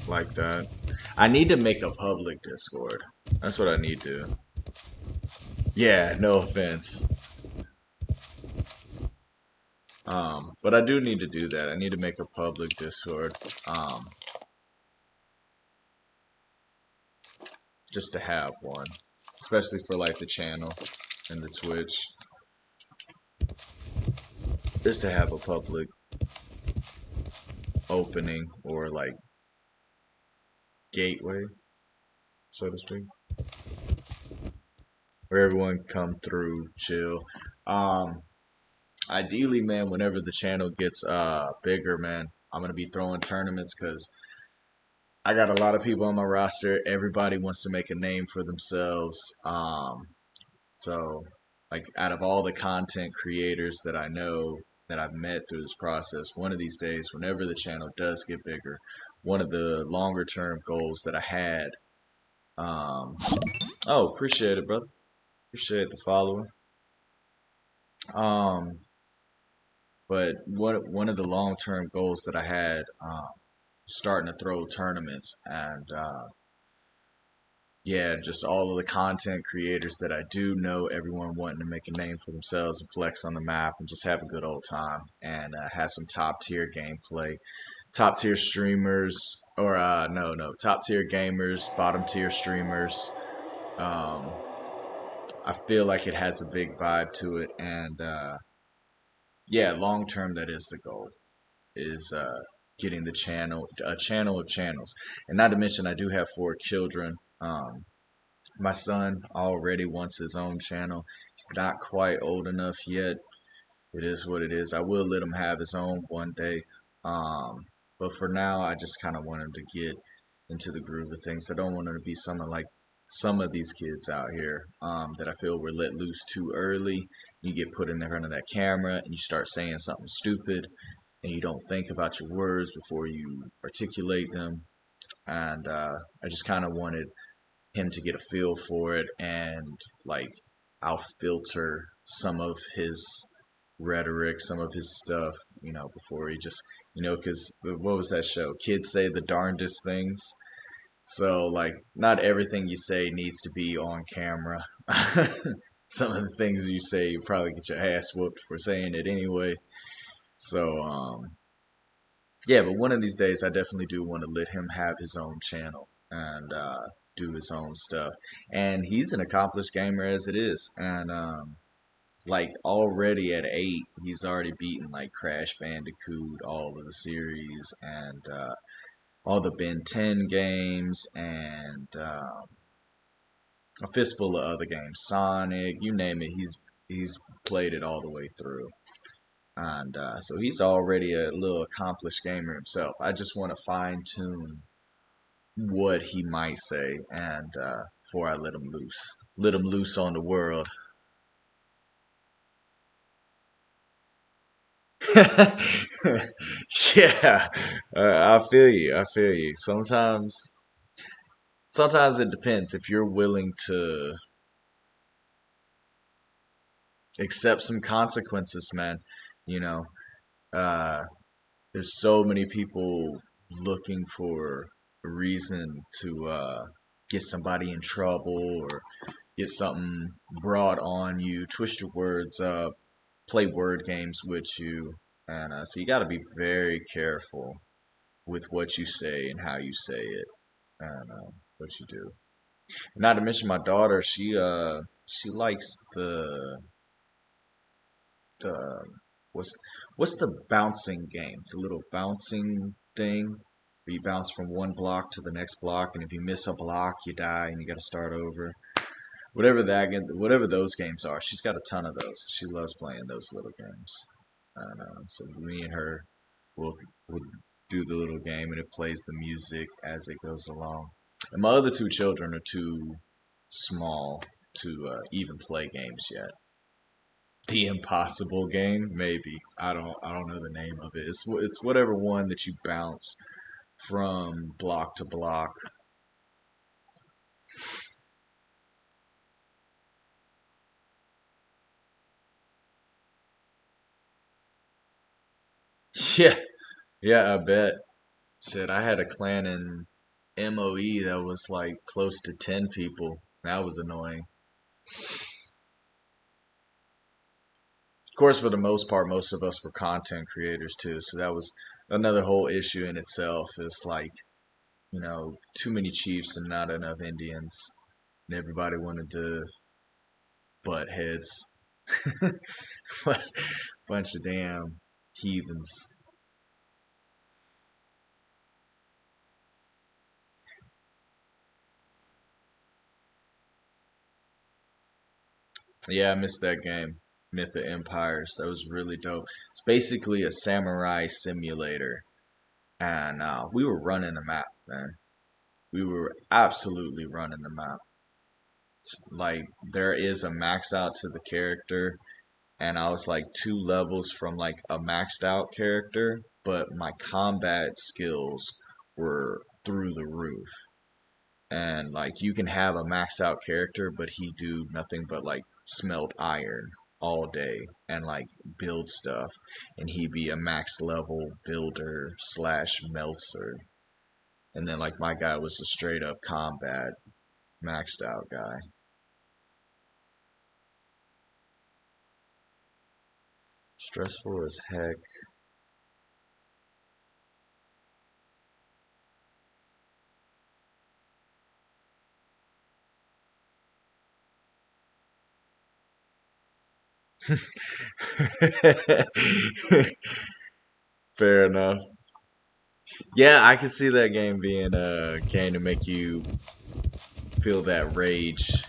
like that. I need to make a public Discord. That's what I need to. Yeah, no offense. But I do need to do that. I need to make a public Discord. Just to have one. Especially for like the channel and the Twitch. Just to have a public opening or like gateway, so to speak. Where everyone come through, chill. Ideally, man, whenever the channel gets bigger, man, I'm gonna be throwing tournaments because I got a lot of people on my roster. Everybody wants to make a name for themselves. So like out of all the content creators that I know that I've met through this process, one of these days, whenever the channel does get bigger, one of the longer term goals that I had Um, oh, appreciate it, brother. Appreciate the follower. Um, but one of the long term goals that I had, starting to throw tournaments and yeah, just all of the content creators that I do know, everyone wanting to make a name for themselves and flex on the map and just have a good old time and have some top tier gameplay, top tier streamers, or no, top tier gamers, bottom tier streamers. Um, I feel like it has a big vibe to it, and yeah, long term, that is the goal. Is getting the channel, a channel of channels, and not to mention, I do have 4 children. My son already wants his own channel. He's not quite old enough yet. It is what it is. I will let him have his own one day. Um, but for now, I just kind of want him to get into the groove of things. I don't want him to be someone like some of these kids out here that I feel were let loose too early. You get put in front of that camera and you start saying something stupid and you don't think about your words before you articulate them. And I just kind of wanted him to get a feel for it, and like I'll filter some of his rhetoric, some of his stuff, before he just, because what was that show? Kids say the darndest things. So like, not everything you say needs to be on camera. Some of the things you say, you probably get your ass whooped for saying it anyway. So yeah, but one of these days, I definitely do want to let him have his own channel and do his own stuff. And he's an accomplished gamer as it is. And like already at 8, he's already beaten like Crash Bandicoot, all of the series, and all the Ben 10 games, and a fistful of other games, Sonic, you name it. He's played it all the way through. And so he's already a little accomplished gamer himself. I just want to fine tune what he might say, and before I let him loose on the world. Yeah, I feel you. I feel you. Sometimes it depends if you're willing to accept some consequences, man. You know, uh, there's so many people looking for a reason to get somebody in trouble or get something brought on you, twist your words up, play word games with you, and so you got to be very careful with what you say and how you say it, and what you do. Not to mention my daughter, she likes the what's what's the bouncing game? The little bouncing thing where you bounce from one block to the next block, and if you miss a block, you die and you got to start over. Whatever those games are, she's got a ton of those. She loves playing those little games. And so me and her will do the little game, and it plays the music as it goes along. And my other 2 children are too small to even play games yet. The impossible game, maybe. I don't know the name of it. It's whatever one that you bounce from block to block. Yeah, yeah, I bet. Shit, I had a clan in MOE that was like close to 10 people. That was annoying. Of course, for the most part, most of us were content creators too, so that was another whole issue in itself. It's like, too many chiefs and not enough Indians, and everybody wanted to butt heads. Bunch of damn heathens. Yeah, I missed that game. Myth of Empires. That was really dope. It's basically a samurai simulator. And we were running the map, man. We were absolutely running the map. Like, there is a max out to the character, and I was like 2 levels from like a maxed out character, but my combat skills were through the roof. and like you can have a maxed out character, but he do nothing but like smelt iron all day and like build stuff, and he be a max level builder slash melter. And then like my guy was a straight up combat maxed out guy. Stressful as heck. Fair enough. Yeah, I could see that game being a game to make you feel that rage.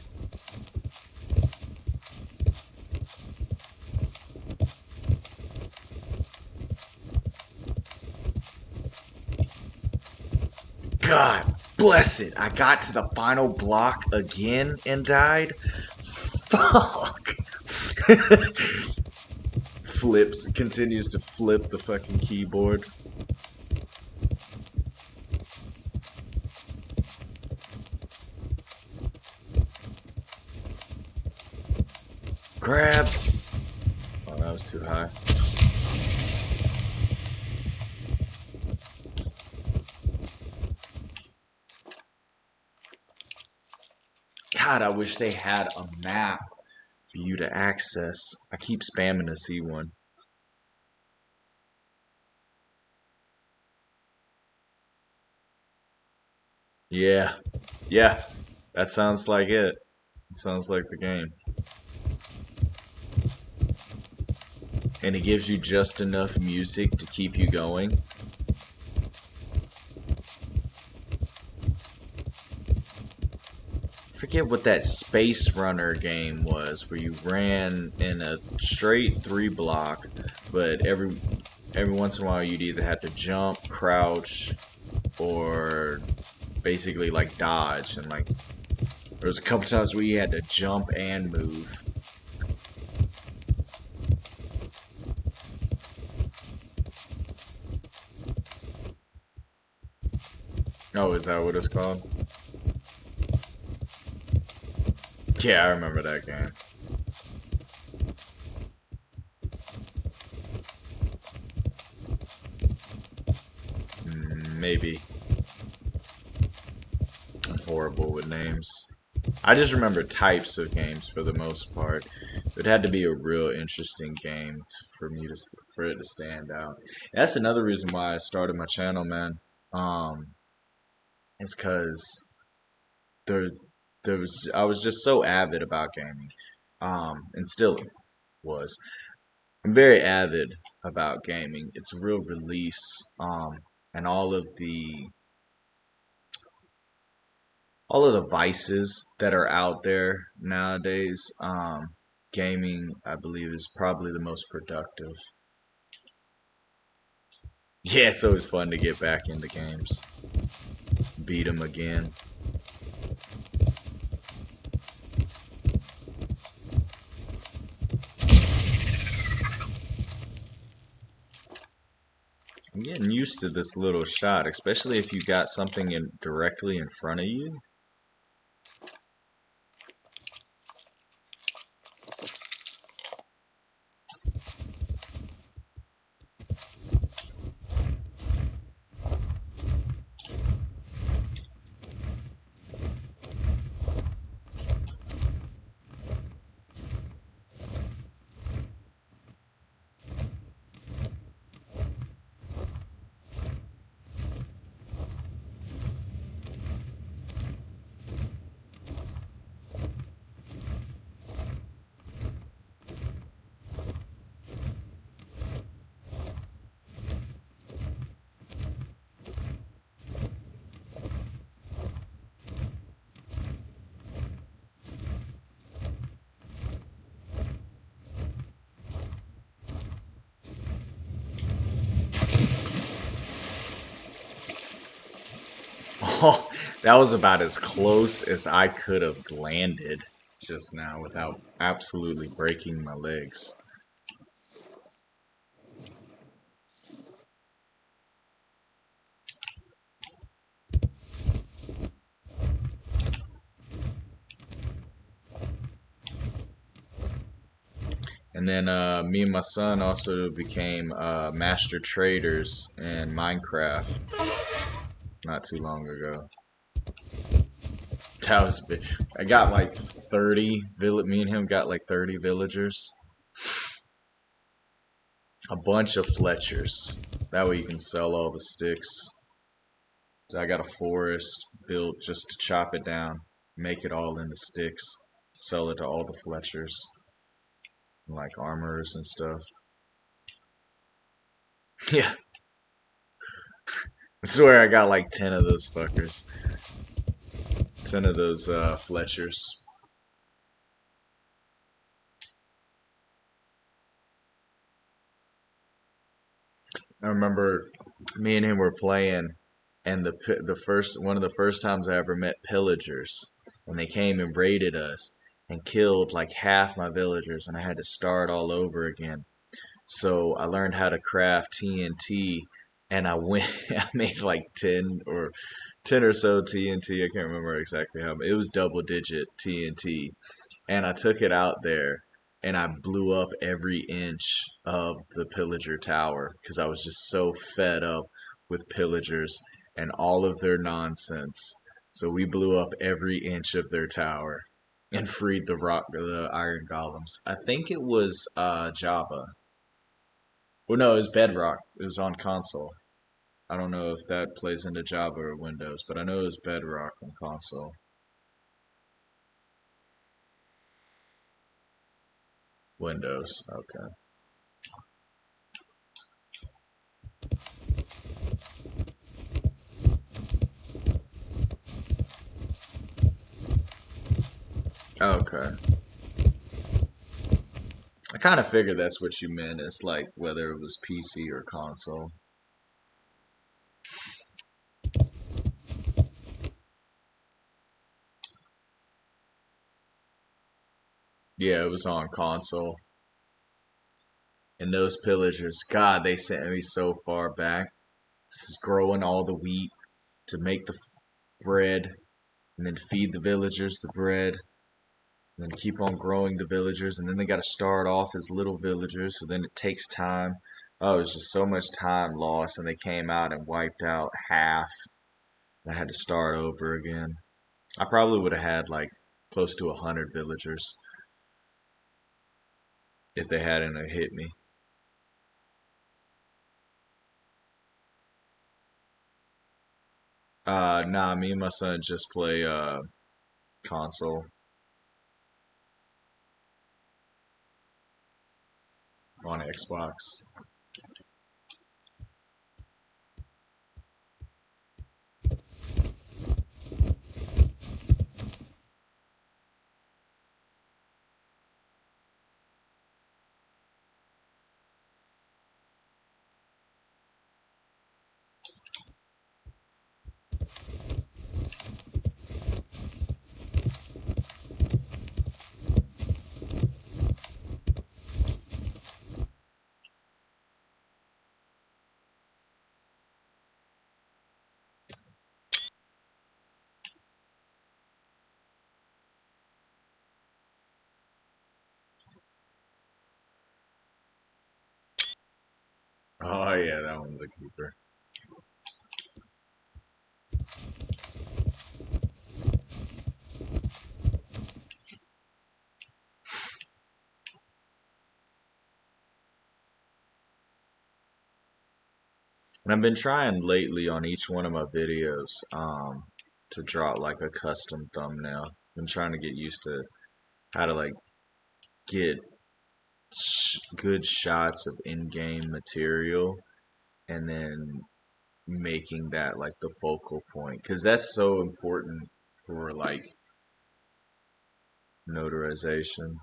God bless it. I got to the final block again and died. Fuck. Flips, continues to flip the fucking keyboard. Grab. Oh, that was too high. God, I wish they had a map for you to access. I keep spamming to see one. Yeah, yeah, that sounds like it. It sounds like the game. And it gives you just enough music to keep you going. Forget what that Space Runner game was, where you ran in a straight 3 block, but every once in a while you'd either have to jump, crouch, or basically like dodge. And like there was a couple times where you had to jump and move. Oh, is that what it's called? Yeah, I remember that game. Maybe. I'm horrible with names. I just remember types of games for the most part. It had to be a real interesting game for me to for it to stand out. That's another reason why I started my channel, man. Um, it's because there there was I was just so avid about gaming, and still was. I'm very avid about gaming. It's a real release, and all of the vices that are out there nowadays. Gaming, I believe, is probably the most productive. Yeah, it's always fun to get back into games, beat them again. I'm getting used to this little shot, especially if you got something directly in front of you. Oh, that was about as close as I could have landed just now without absolutely breaking my legs. And then me and my son also became master traders in Minecraft not too long ago. That was big. I got like 30 me and him got like 30 villagers. A bunch of Fletchers. That way you can sell all the sticks. So I got a forest built just to chop it down, make it all into sticks, sell it to all the Fletchers, like armorers and stuff. Yeah, I swear I got like 10 of those fuckers. 10 of those Fletchers. I remember me and him were playing, and the first one of the first times I ever met pillagers, and they came and raided us and killed like half my villagers, and I had to start all over again. So I learned how to craft TNT, and I went. I made like 10 or so TNT. I can't remember exactly how, but it was double digit TNT, and I took it out there and I blew up every inch of the pillager tower because I was just so fed up with pillagers and all of their nonsense. So we blew up every inch of their tower and freed the iron golems. I think it was Java. Well, no, it was Bedrock. It was on console. I don't know if that plays into Java or Windows, but I know it was Bedrock on console. Windows. Okay. Okay. I kind of figured that's what you meant. It's like whether it was PC or console. Yeah, it was on console. And those pillagers, God, they sent me so far back. This is growing all the wheat to make the bread, and then feed the villagers the bread, and then keep on growing the villagers, and then they got to start off as little villagers, so then it takes time. Oh, it was just so much time lost, and they came out and wiped out half. I had to start over again. I probably would have had like close to 100 villagers if they hadn't have hit me. Nah, me and my son just play console on Xbox. Oh yeah, that one's a keeper. And I've been trying lately on each one of my videos to draw like a custom thumbnail. Been trying to get used to how to like get good shots of in-game material and then making that like the focal point because that's so important for like notarization.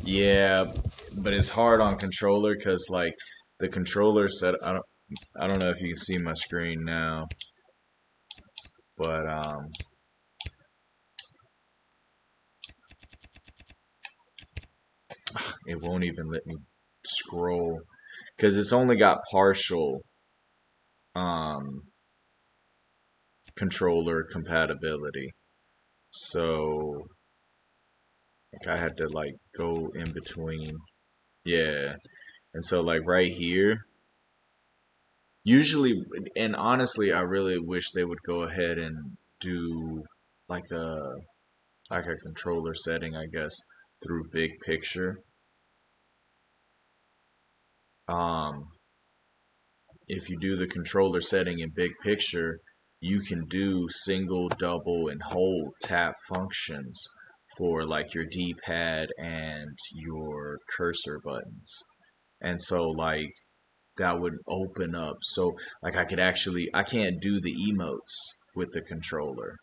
Yeah, but it's hard on controller because like the controller set. I don't know if you can see my screen now, but it won't even let me scroll because it's only got partial um controller compatibility. So like I had to like go in between. Yeah. And so like right here, usually and honestly I really wish they would go ahead and do like a like a controller setting, I guess, through big picture. Um if you do the controller setting in big picture, you can do single, double, and hold tap functions for like your D-pad and your cursor buttons. And so like that would open up. So like I could actually I can't do the emotes with the controller,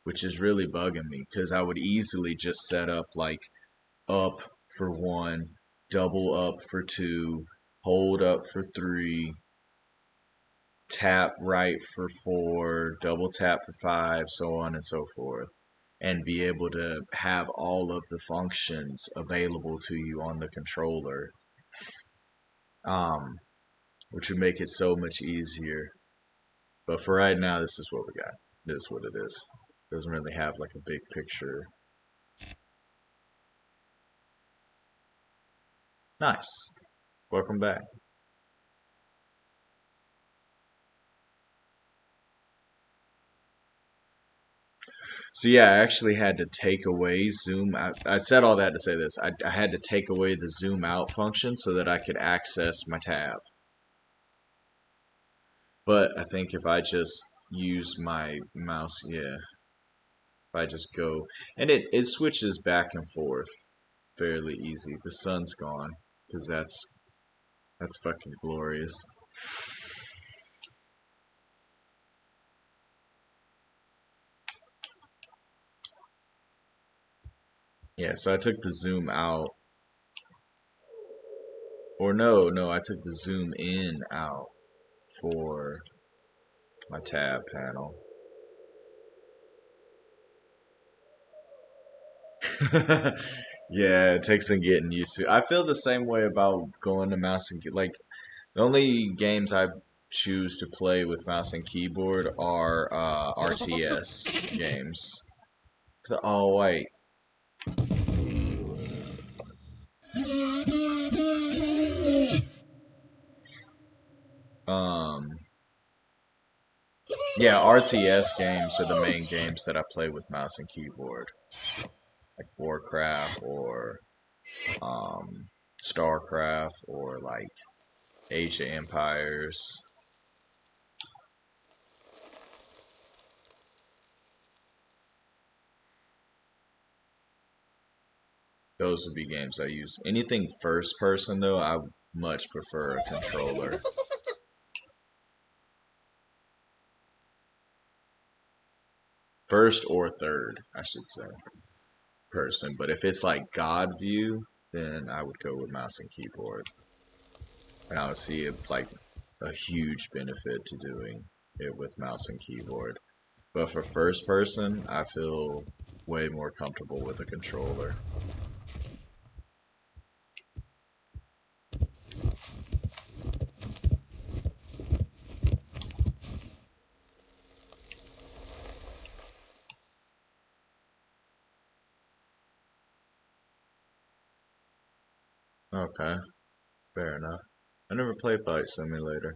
which is really bugging me because I would easily just set up like up for one, double up for two, hold up for three, tap right for four, double tap for five, so on and so forth, and be able to have all of the functions available to you on the controller, um, which would make it so much easier. But for right now, this is what we got. This is what it is. Doesn't really have like a big picture. Nice. Welcome back. So yeah, I actually had to take away zoom out. I said all that to say this. I had to take away the zoom out function so that I could access my tab. But I think if I just use my mouse, yeah, if I just go, and it switches back and forth fairly easy. The sun's gone, because that's fucking glorious. Yeah, so I took the zoom out, or no, I took the zoom in out for my tab panel. Yeah, it takes some getting used to. I feel the same way about going to mouse and like the only games I choose to play with mouse and keyboard are RTS games. Oh wait, um, yeah, RTS games are the main games that I play with mouse and keyboard, like Warcraft or um, StarCraft or like Age of Empires. Those would be games I use. Anything first person though, I much prefer a controller. First or third, I should say, person. But if it's like God view, then I would go with mouse and keyboard. And I would see it like a huge benefit to doing it with mouse and keyboard. But for first person, I feel way more comfortable with a controller. Okay, fair enough. I never played Flight Simulator.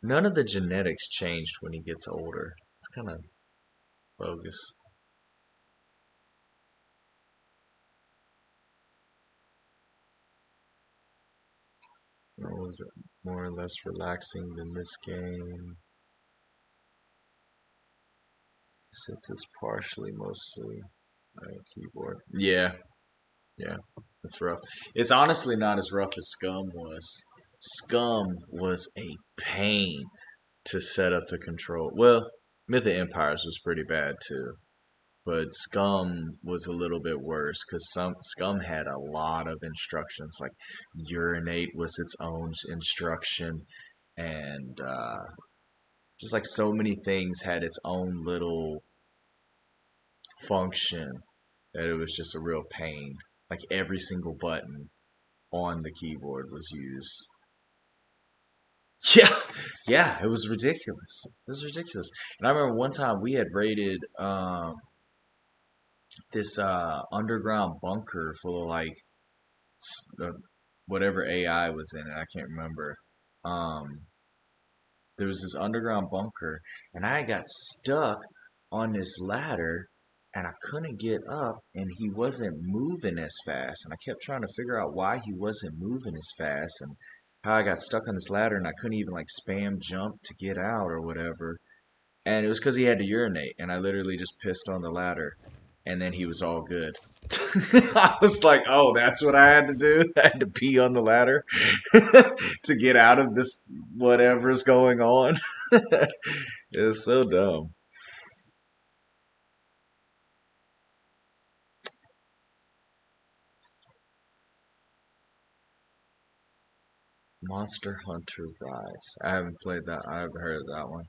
None of the genetics changed when he gets older. It's kind of bogus. Was it more or less relaxing than this game? Since it's partially mostly keyboard. Yeah, yeah, it's rough. It's honestly not as rough as Scum was. Scum was a pain to set up the control. Well, Myth of Empires was pretty bad too. But Scum was a little bit worse because some Scum had a lot of instructions. Like urinate was its own instruction, and just like so many things had its own little function that it was just a real pain. Like every single button on the keyboard was used. Yeah, yeah, it was ridiculous. It was ridiculous. And I remember one time we had raided this underground bunker full of like whatever AI was in it. I can't remember. Um, there was this underground bunker, and I got stuck on this ladder, and I couldn't get up, and he wasn't moving as fast, and I kept trying to figure out why he wasn't moving as fast, and how I got stuck on this ladder, and I couldn't even like spam jump to get out or whatever. And it was because he had to urinate, and I literally just pissed on the ladder, and then he was all good. I was like, oh, that's what I had to do? I had to pee on the ladder to get out of this whatever's going on. It's so dumb. Monster Hunter Rise. I haven't played that. I haven't heard of that one.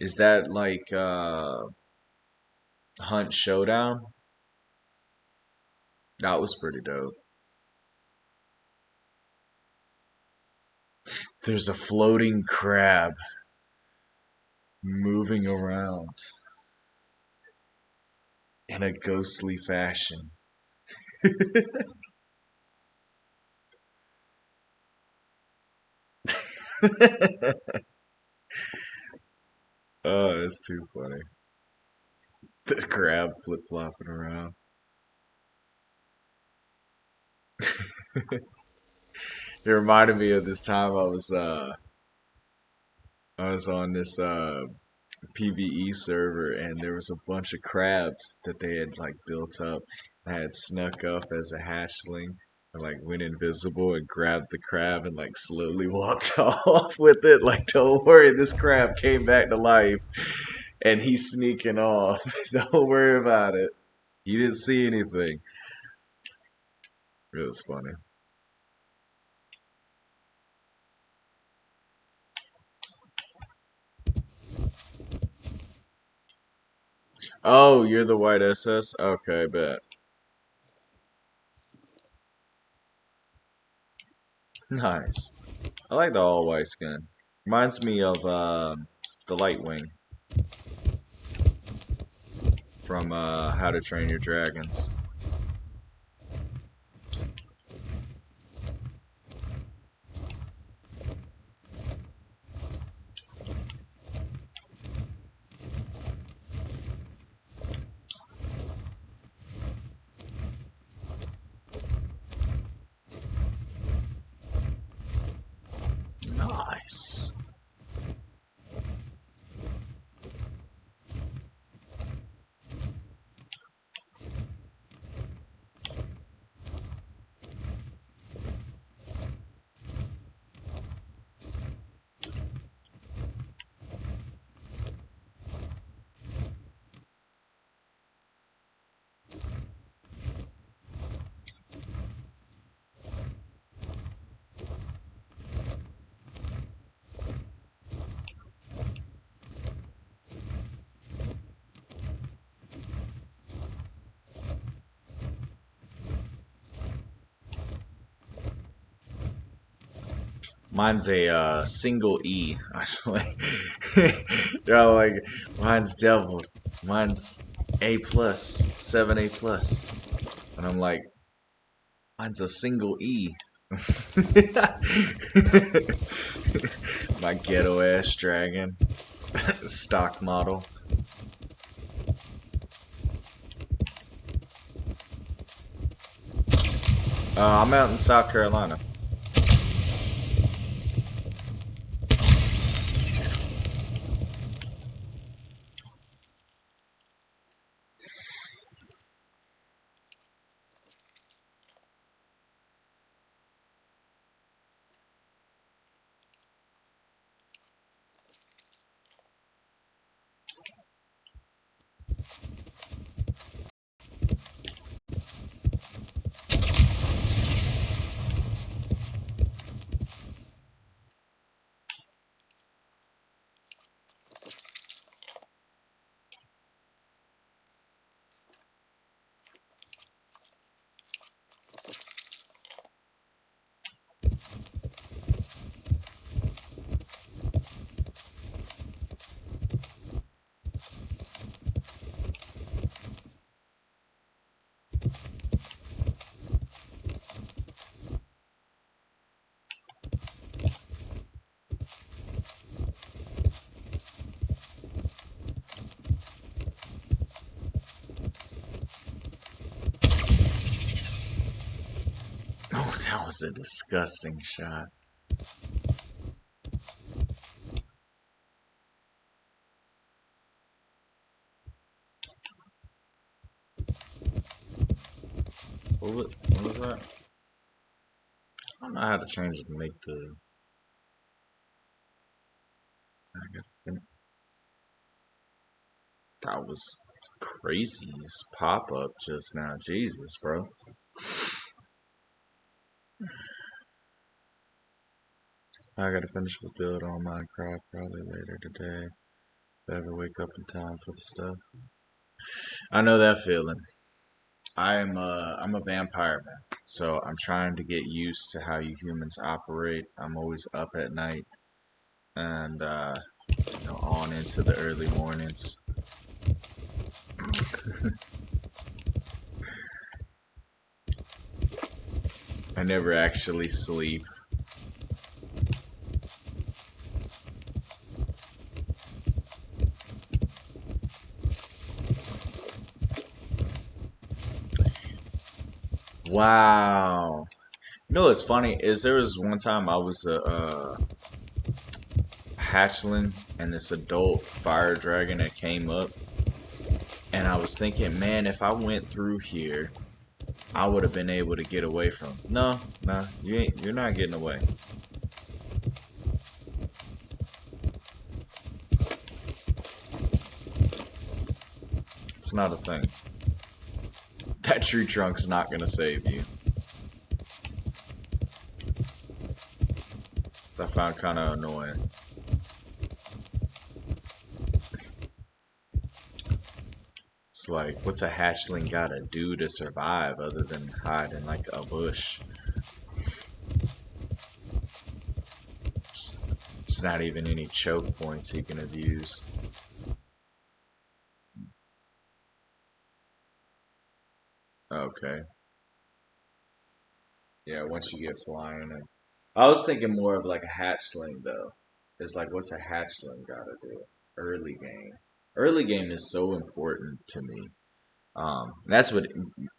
Is that like Hunt Showdown? That was pretty dope. There's a floating crab moving around in a ghostly fashion. Oh, it's too funny. The crab flip flopping around. It reminded me of this time I was on this PvE server, and there was a bunch of crabs that they had like built up. I had snuck up as a hatchling and like went invisible and grabbed the crab and like slowly walked off with it. Like, don't worry, this crab came back to life and he's sneaking off. Don't worry about it. He didn't see anything. It was funny. Oh, you're the white SS? Okay, bet. Nice. I like the all white skin. Reminds me of the Lightwing from How to Train Your Dragons. Nice. Mine's a single E. You're all like, mine's deviled. Mine's A plus, 7 A plus. And I'm like, mine's a single E. My ghetto ass dragon. Stock model. I'm out in South Carolina. was a disgusting shot. What was that? I don't know how to change it to make the. I guess that was crazy pop up just now. Jesus, bro. I gotta finish the build on Minecraft probably later today. If I ever wake up in time for the stuff. I know that feeling. I'm a vampire man, so I'm trying to get used to how you humans operate. I'm always up at night and on into the early mornings. I never actually sleep. Wow. You know what's funny is there was one time I was a hatchling and this adult fire dragon that came up, and I was thinking, man, if I went through here, I would have been able to get away from him. No, no, you ain't. You're not getting away. It's not a thing. That tree trunk's not gonna save you. I found kind of annoying. It's like, what's a hatchling gotta do to survive other than hide in like a bush? It's not even any choke points he can abuse. Okay. Yeah, once you get flying. And I was thinking more of like a hatchling though. It's like, what's a hatchling gotta do? Early game. Early game is so important to me. That's what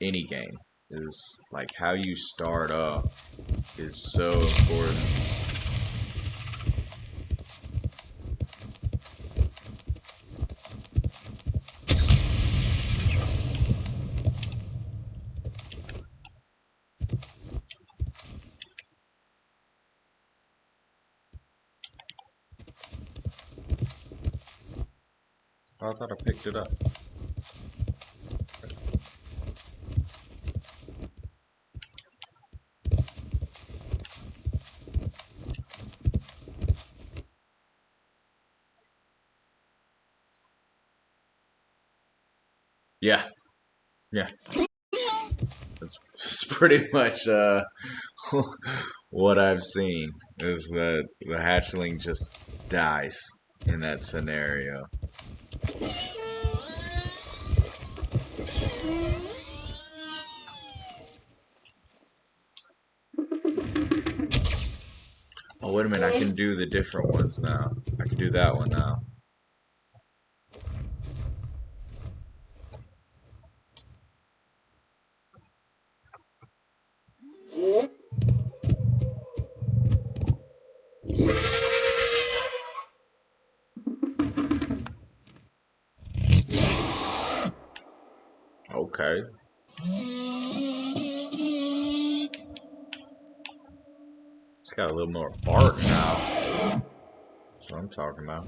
any game is like. How you start up is so important. I thought I picked it up. Yeah, yeah. That's pretty much what I've seen is that the hatchling just dies in that scenario. Oh, wait a minute, I can do the different ones now. I can do that one now. Okay. It's got a little more bark now. That's what I'm talking about.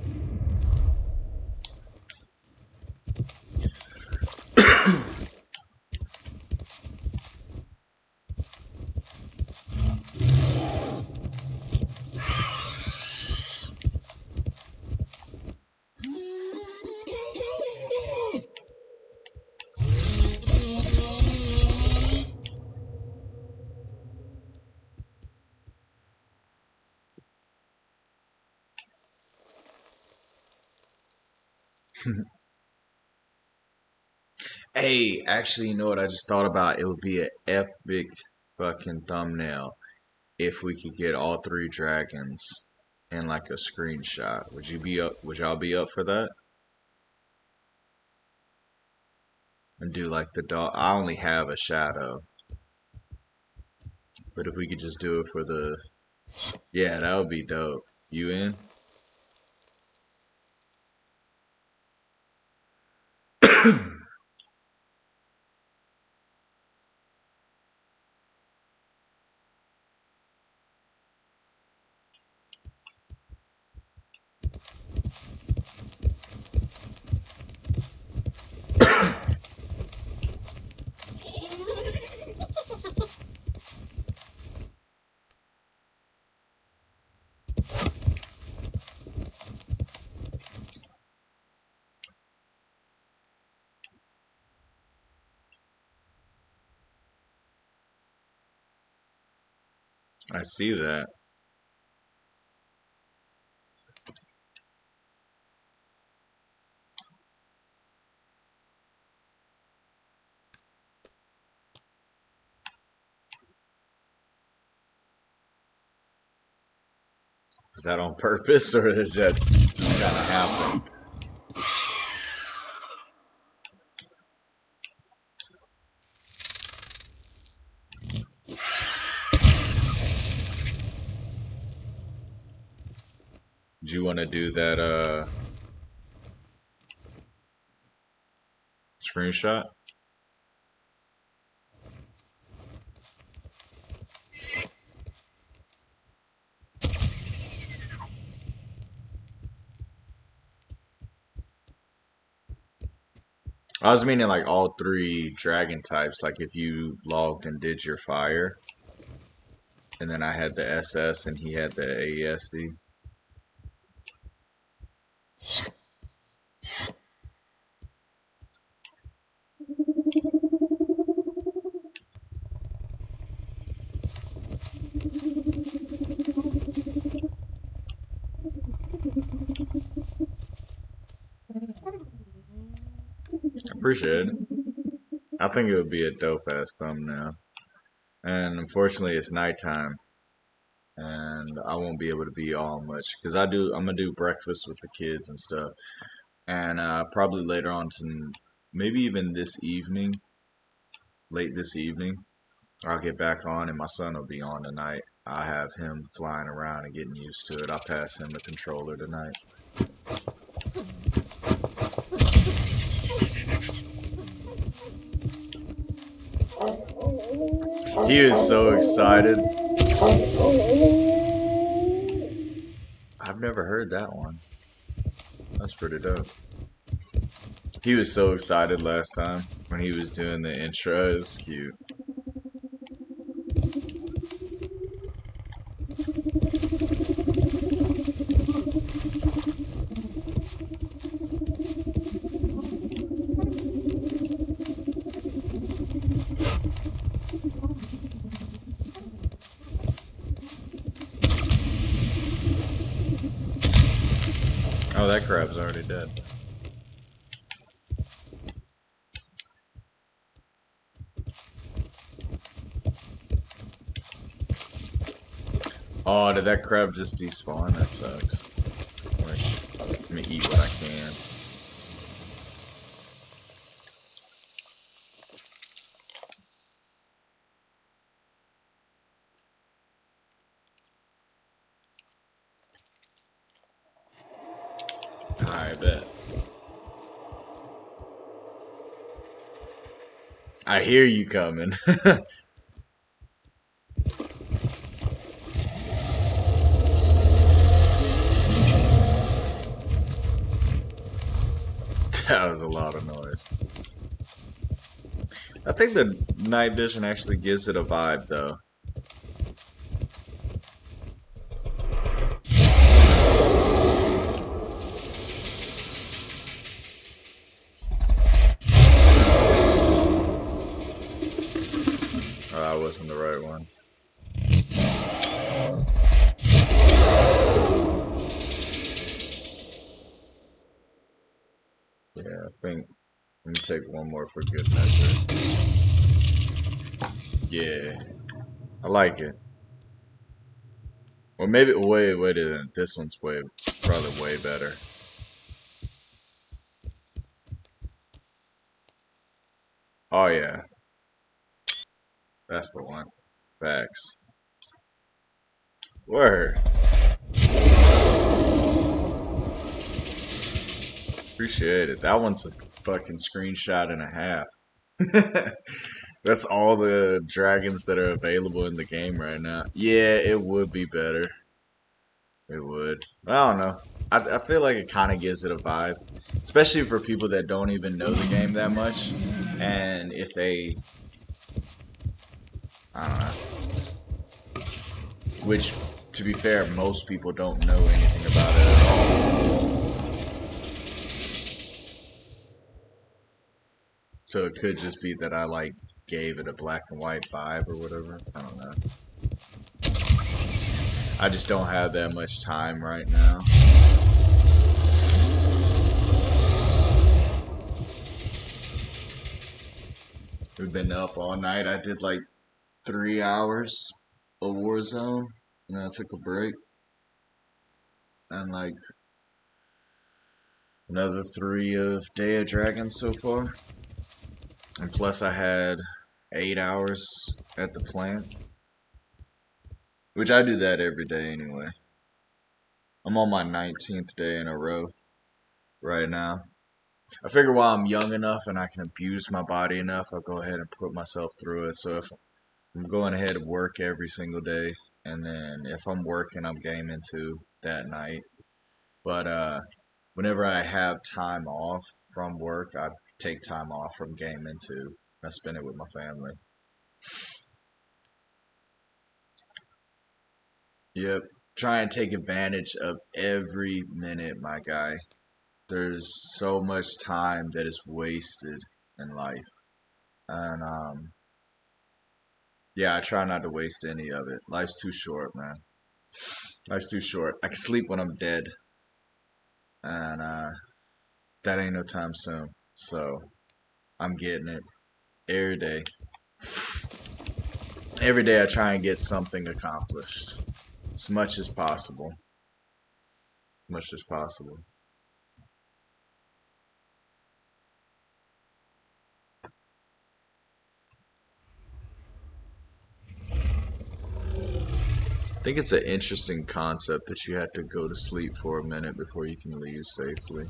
Hey, actually, you know what I just thought about? It would be an epic fucking thumbnail if we could get all three dragons in like a screenshot. Would you be up? Would y'all be up for that? And do like the dog. I only have a shadow, But if we could just do it for the, yeah, that would be dope. You in? I see that. Is that on purpose or is that just kind of happen? Do you want to do that screenshot? I was meaning like all three dragon types. Like if you logged and did your fire, and then I had the SS and he had the AESD. Appreciate it. I think it would be a dope ass thumbnail. And unfortunately, it's nighttime, and I won't be able to be all much because I'm gonna do breakfast with the kids and stuff, and probably later on to maybe even this evening, late this evening, I'll get back on, and my son will be on tonight. I have him flying around and getting used to it. I'll pass him the controller tonight. He is so excited. I've never heard that one. That's pretty dope. He was so excited last time when he was doing the intro. It's cute. Oh, that crab's already dead. Oh, did that crab just despawn? That sucks. Let me eat what I can. I bet. I hear you coming. That was a lot of noise. I think the night vision actually gives it a vibe, though. Oh, that wasn't the right one. Yeah, I think let me take one more for good measure. Yeah, I like it. Or maybe wait, this one's probably way better. Oh yeah, that's the one. Facts. Word. Appreciate it. That one's a fucking screenshot and a half. That's all the dragons that are available in the game right now. Yeah, it would be better. It would. I don't know. I feel like it kind of gives it a vibe, especially for people that don't even know the game that much. And if they, I don't know, which, to be fair, most people don't know anything about it at all. So it could just be that I like gave it a black and white vibe or whatever. I don't know. I just don't have that much time right now. We've been up all night. I did like 3 hours of Warzone, and then I took a break, and like another three of Day of Dragons so far. And plus, I had 8 hours at the plant, which I do that every day anyway. I'm on my 19th day in a row right now. I figure while I'm young enough and I can abuse my body enough, I'll go ahead and put myself through it. So if I'm going ahead and work every single day, and then if I'm working, I'm gaming too that night. But whenever I have time off from work, I take time off from gaming too. I spend it with my family. Yep. Try and take advantage of every minute, my guy. There's so much time that is wasted in life. And yeah, I try not to waste any of it. Life's too short, man. Life's too short. I can sleep when I'm dead, and that ain't no time soon. So I'm getting it every day. Every day I try and get something accomplished as much as possible. As much as possible. I think it's an interesting concept that you have to go to sleep for a minute before you can leave safely.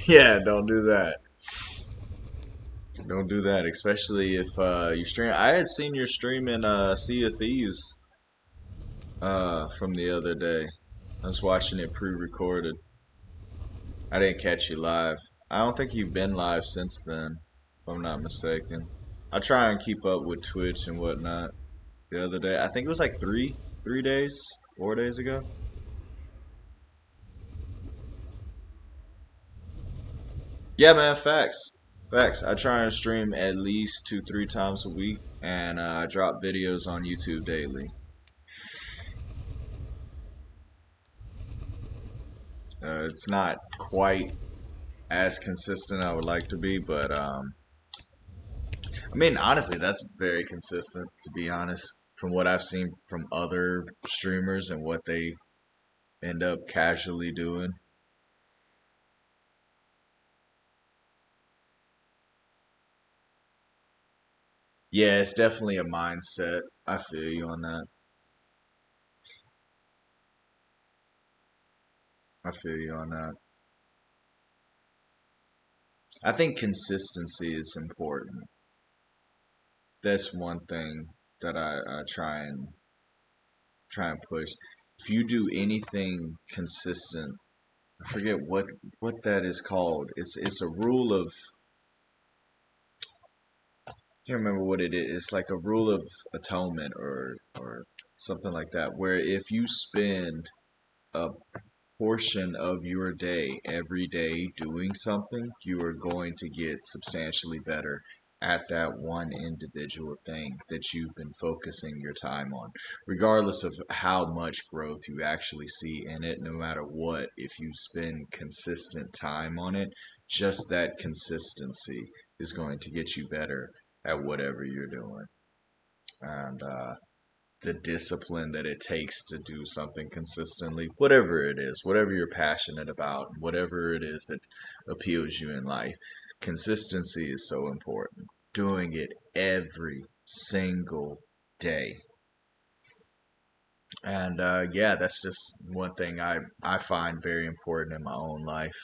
Yeah, don't do that. Don't do that, especially if you stream. I had seen your stream in Sea of Thieves from the other day. I was watching it pre-recorded. I didn't catch you live. I don't think you've been live since then, if I'm not mistaken. I try and keep up with Twitch and whatnot. The other day, I think it was like 3 days, 4 days ago. Yeah, man, facts. Facts. I try and stream at least 2, 3 times a week, and I drop videos on YouTube daily. It's not quite as consistent I would like to be, but I mean, honestly, that's very consistent, to be honest, from what I've seen from other streamers and what they end up casually doing. Yeah, it's definitely a mindset. I feel you on that. I feel you on that. I think consistency is important. That's one thing that I try and push. If you do anything consistent, I forget what that is called. It's a rule of, I can't remember what it is. It's like a rule of atonement or something like that. Where if you spend a portion of your day every day doing something, you are going to get substantially better at that one individual thing that you've been focusing your time on, regardless of how much growth you actually see in it. No matter what, if you spend consistent time on it, just that consistency is going to get you better at whatever you're doing. And the discipline that it takes to do something consistently, whatever it is, whatever you're passionate about, whatever it is that appeals you in life, consistency is so important. Doing it every single day. And yeah, that's just one thing I find very important in my own life.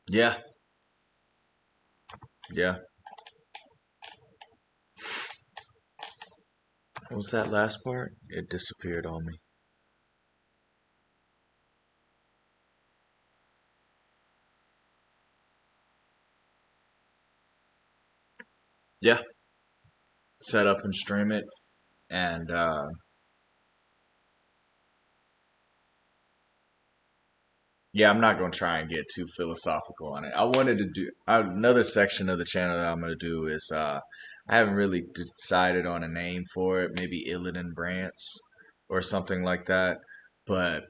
Yeah, yeah. What was that last part? It disappeared on me. Yeah, set up and stream it. And yeah, I'm not going to try and get too philosophical on it. I wanted to do another section of the channel that I'm going to do is I haven't really decided on a name for it. Maybe Illidan Rants or something like that. But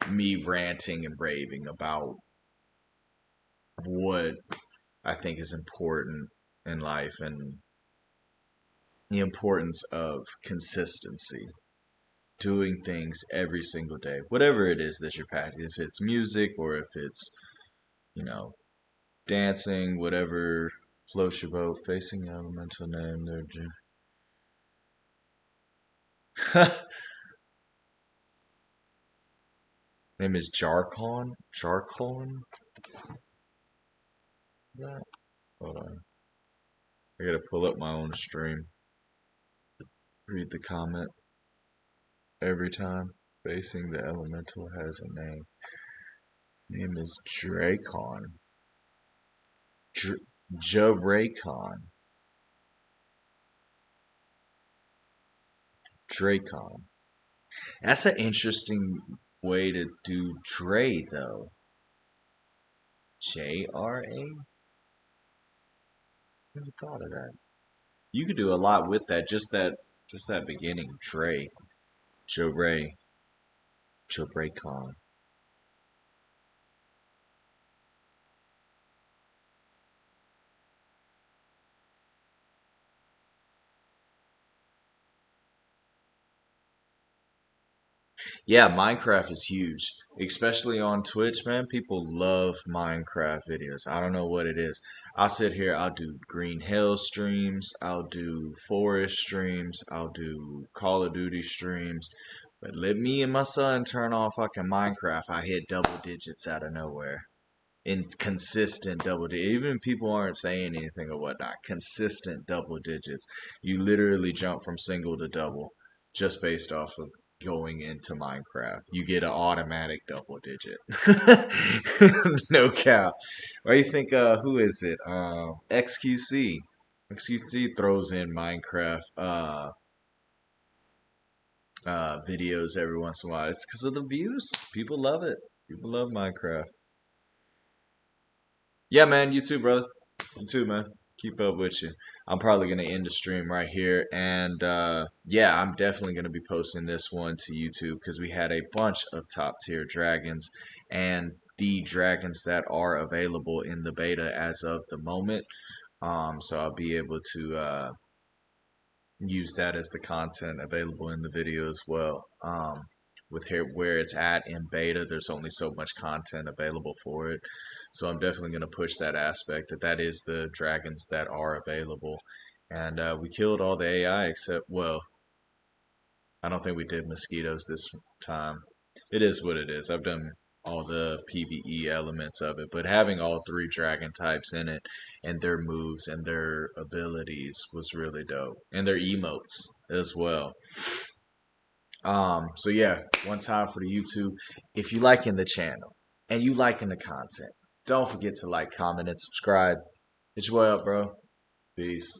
me ranting and raving about what I think is important in life and the importance of consistency, doing things every single day, whatever it is that you're passionate. If it's music or if it's you know dancing, whatever floats your boat, facing elemental name. Name is Jarkon. Jarkon. Is that? Hold on. I gotta pull up my own stream. Read the comment every time. Facing the elemental has a name. Name is Dracon. Jaracon. Dracon. That's an interesting way to do Dre though. JRA? Never thought of that. You could do a lot with that. Just that beginning. Dre. Jare. Jabracon. Yeah, Minecraft is huge, especially on Twitch, man. People love Minecraft videos. I don't know what it is. I'll sit here, I'll do Green Hill streams, I'll do Forest streams, I'll do Call of Duty streams. But let me and my son turn on fucking Minecraft, I hit double digits out of nowhere. In consistent double digits. Even people aren't saying anything or whatnot. Consistent double digits. You literally jump from single to double just based off of going into Minecraft. You get an automatic double digit. No cap. Why you think who is it? XQC. XQC throws in Minecraft videos every once in a while. It's because of the views. People love it. People love Minecraft. Yeah, man. You too, brother. You too, man. Keep up with you. I'm probably gonna end the stream right here, and yeah, I'm definitely gonna be posting this one to YouTube because we had a bunch of top tier dragons and the dragons that are available in the beta as of the moment. So I'll be able to use that as the content available in the video as well. With here where it's at in beta, there's only so much content available for it. So I'm definitely going to push that aspect that is the dragons that are available. And we killed all the AI except, well, I don't think we did mosquitoes this time. It is what it is. I've done all the PvE elements of it, but having all three dragon types in it and their moves and their abilities was really dope. And their emotes as well. So yeah, one time for the YouTube. If you liking the channel and you liking the content, don't forget to like, comment, and subscribe. Hit your way up, bro. Peace.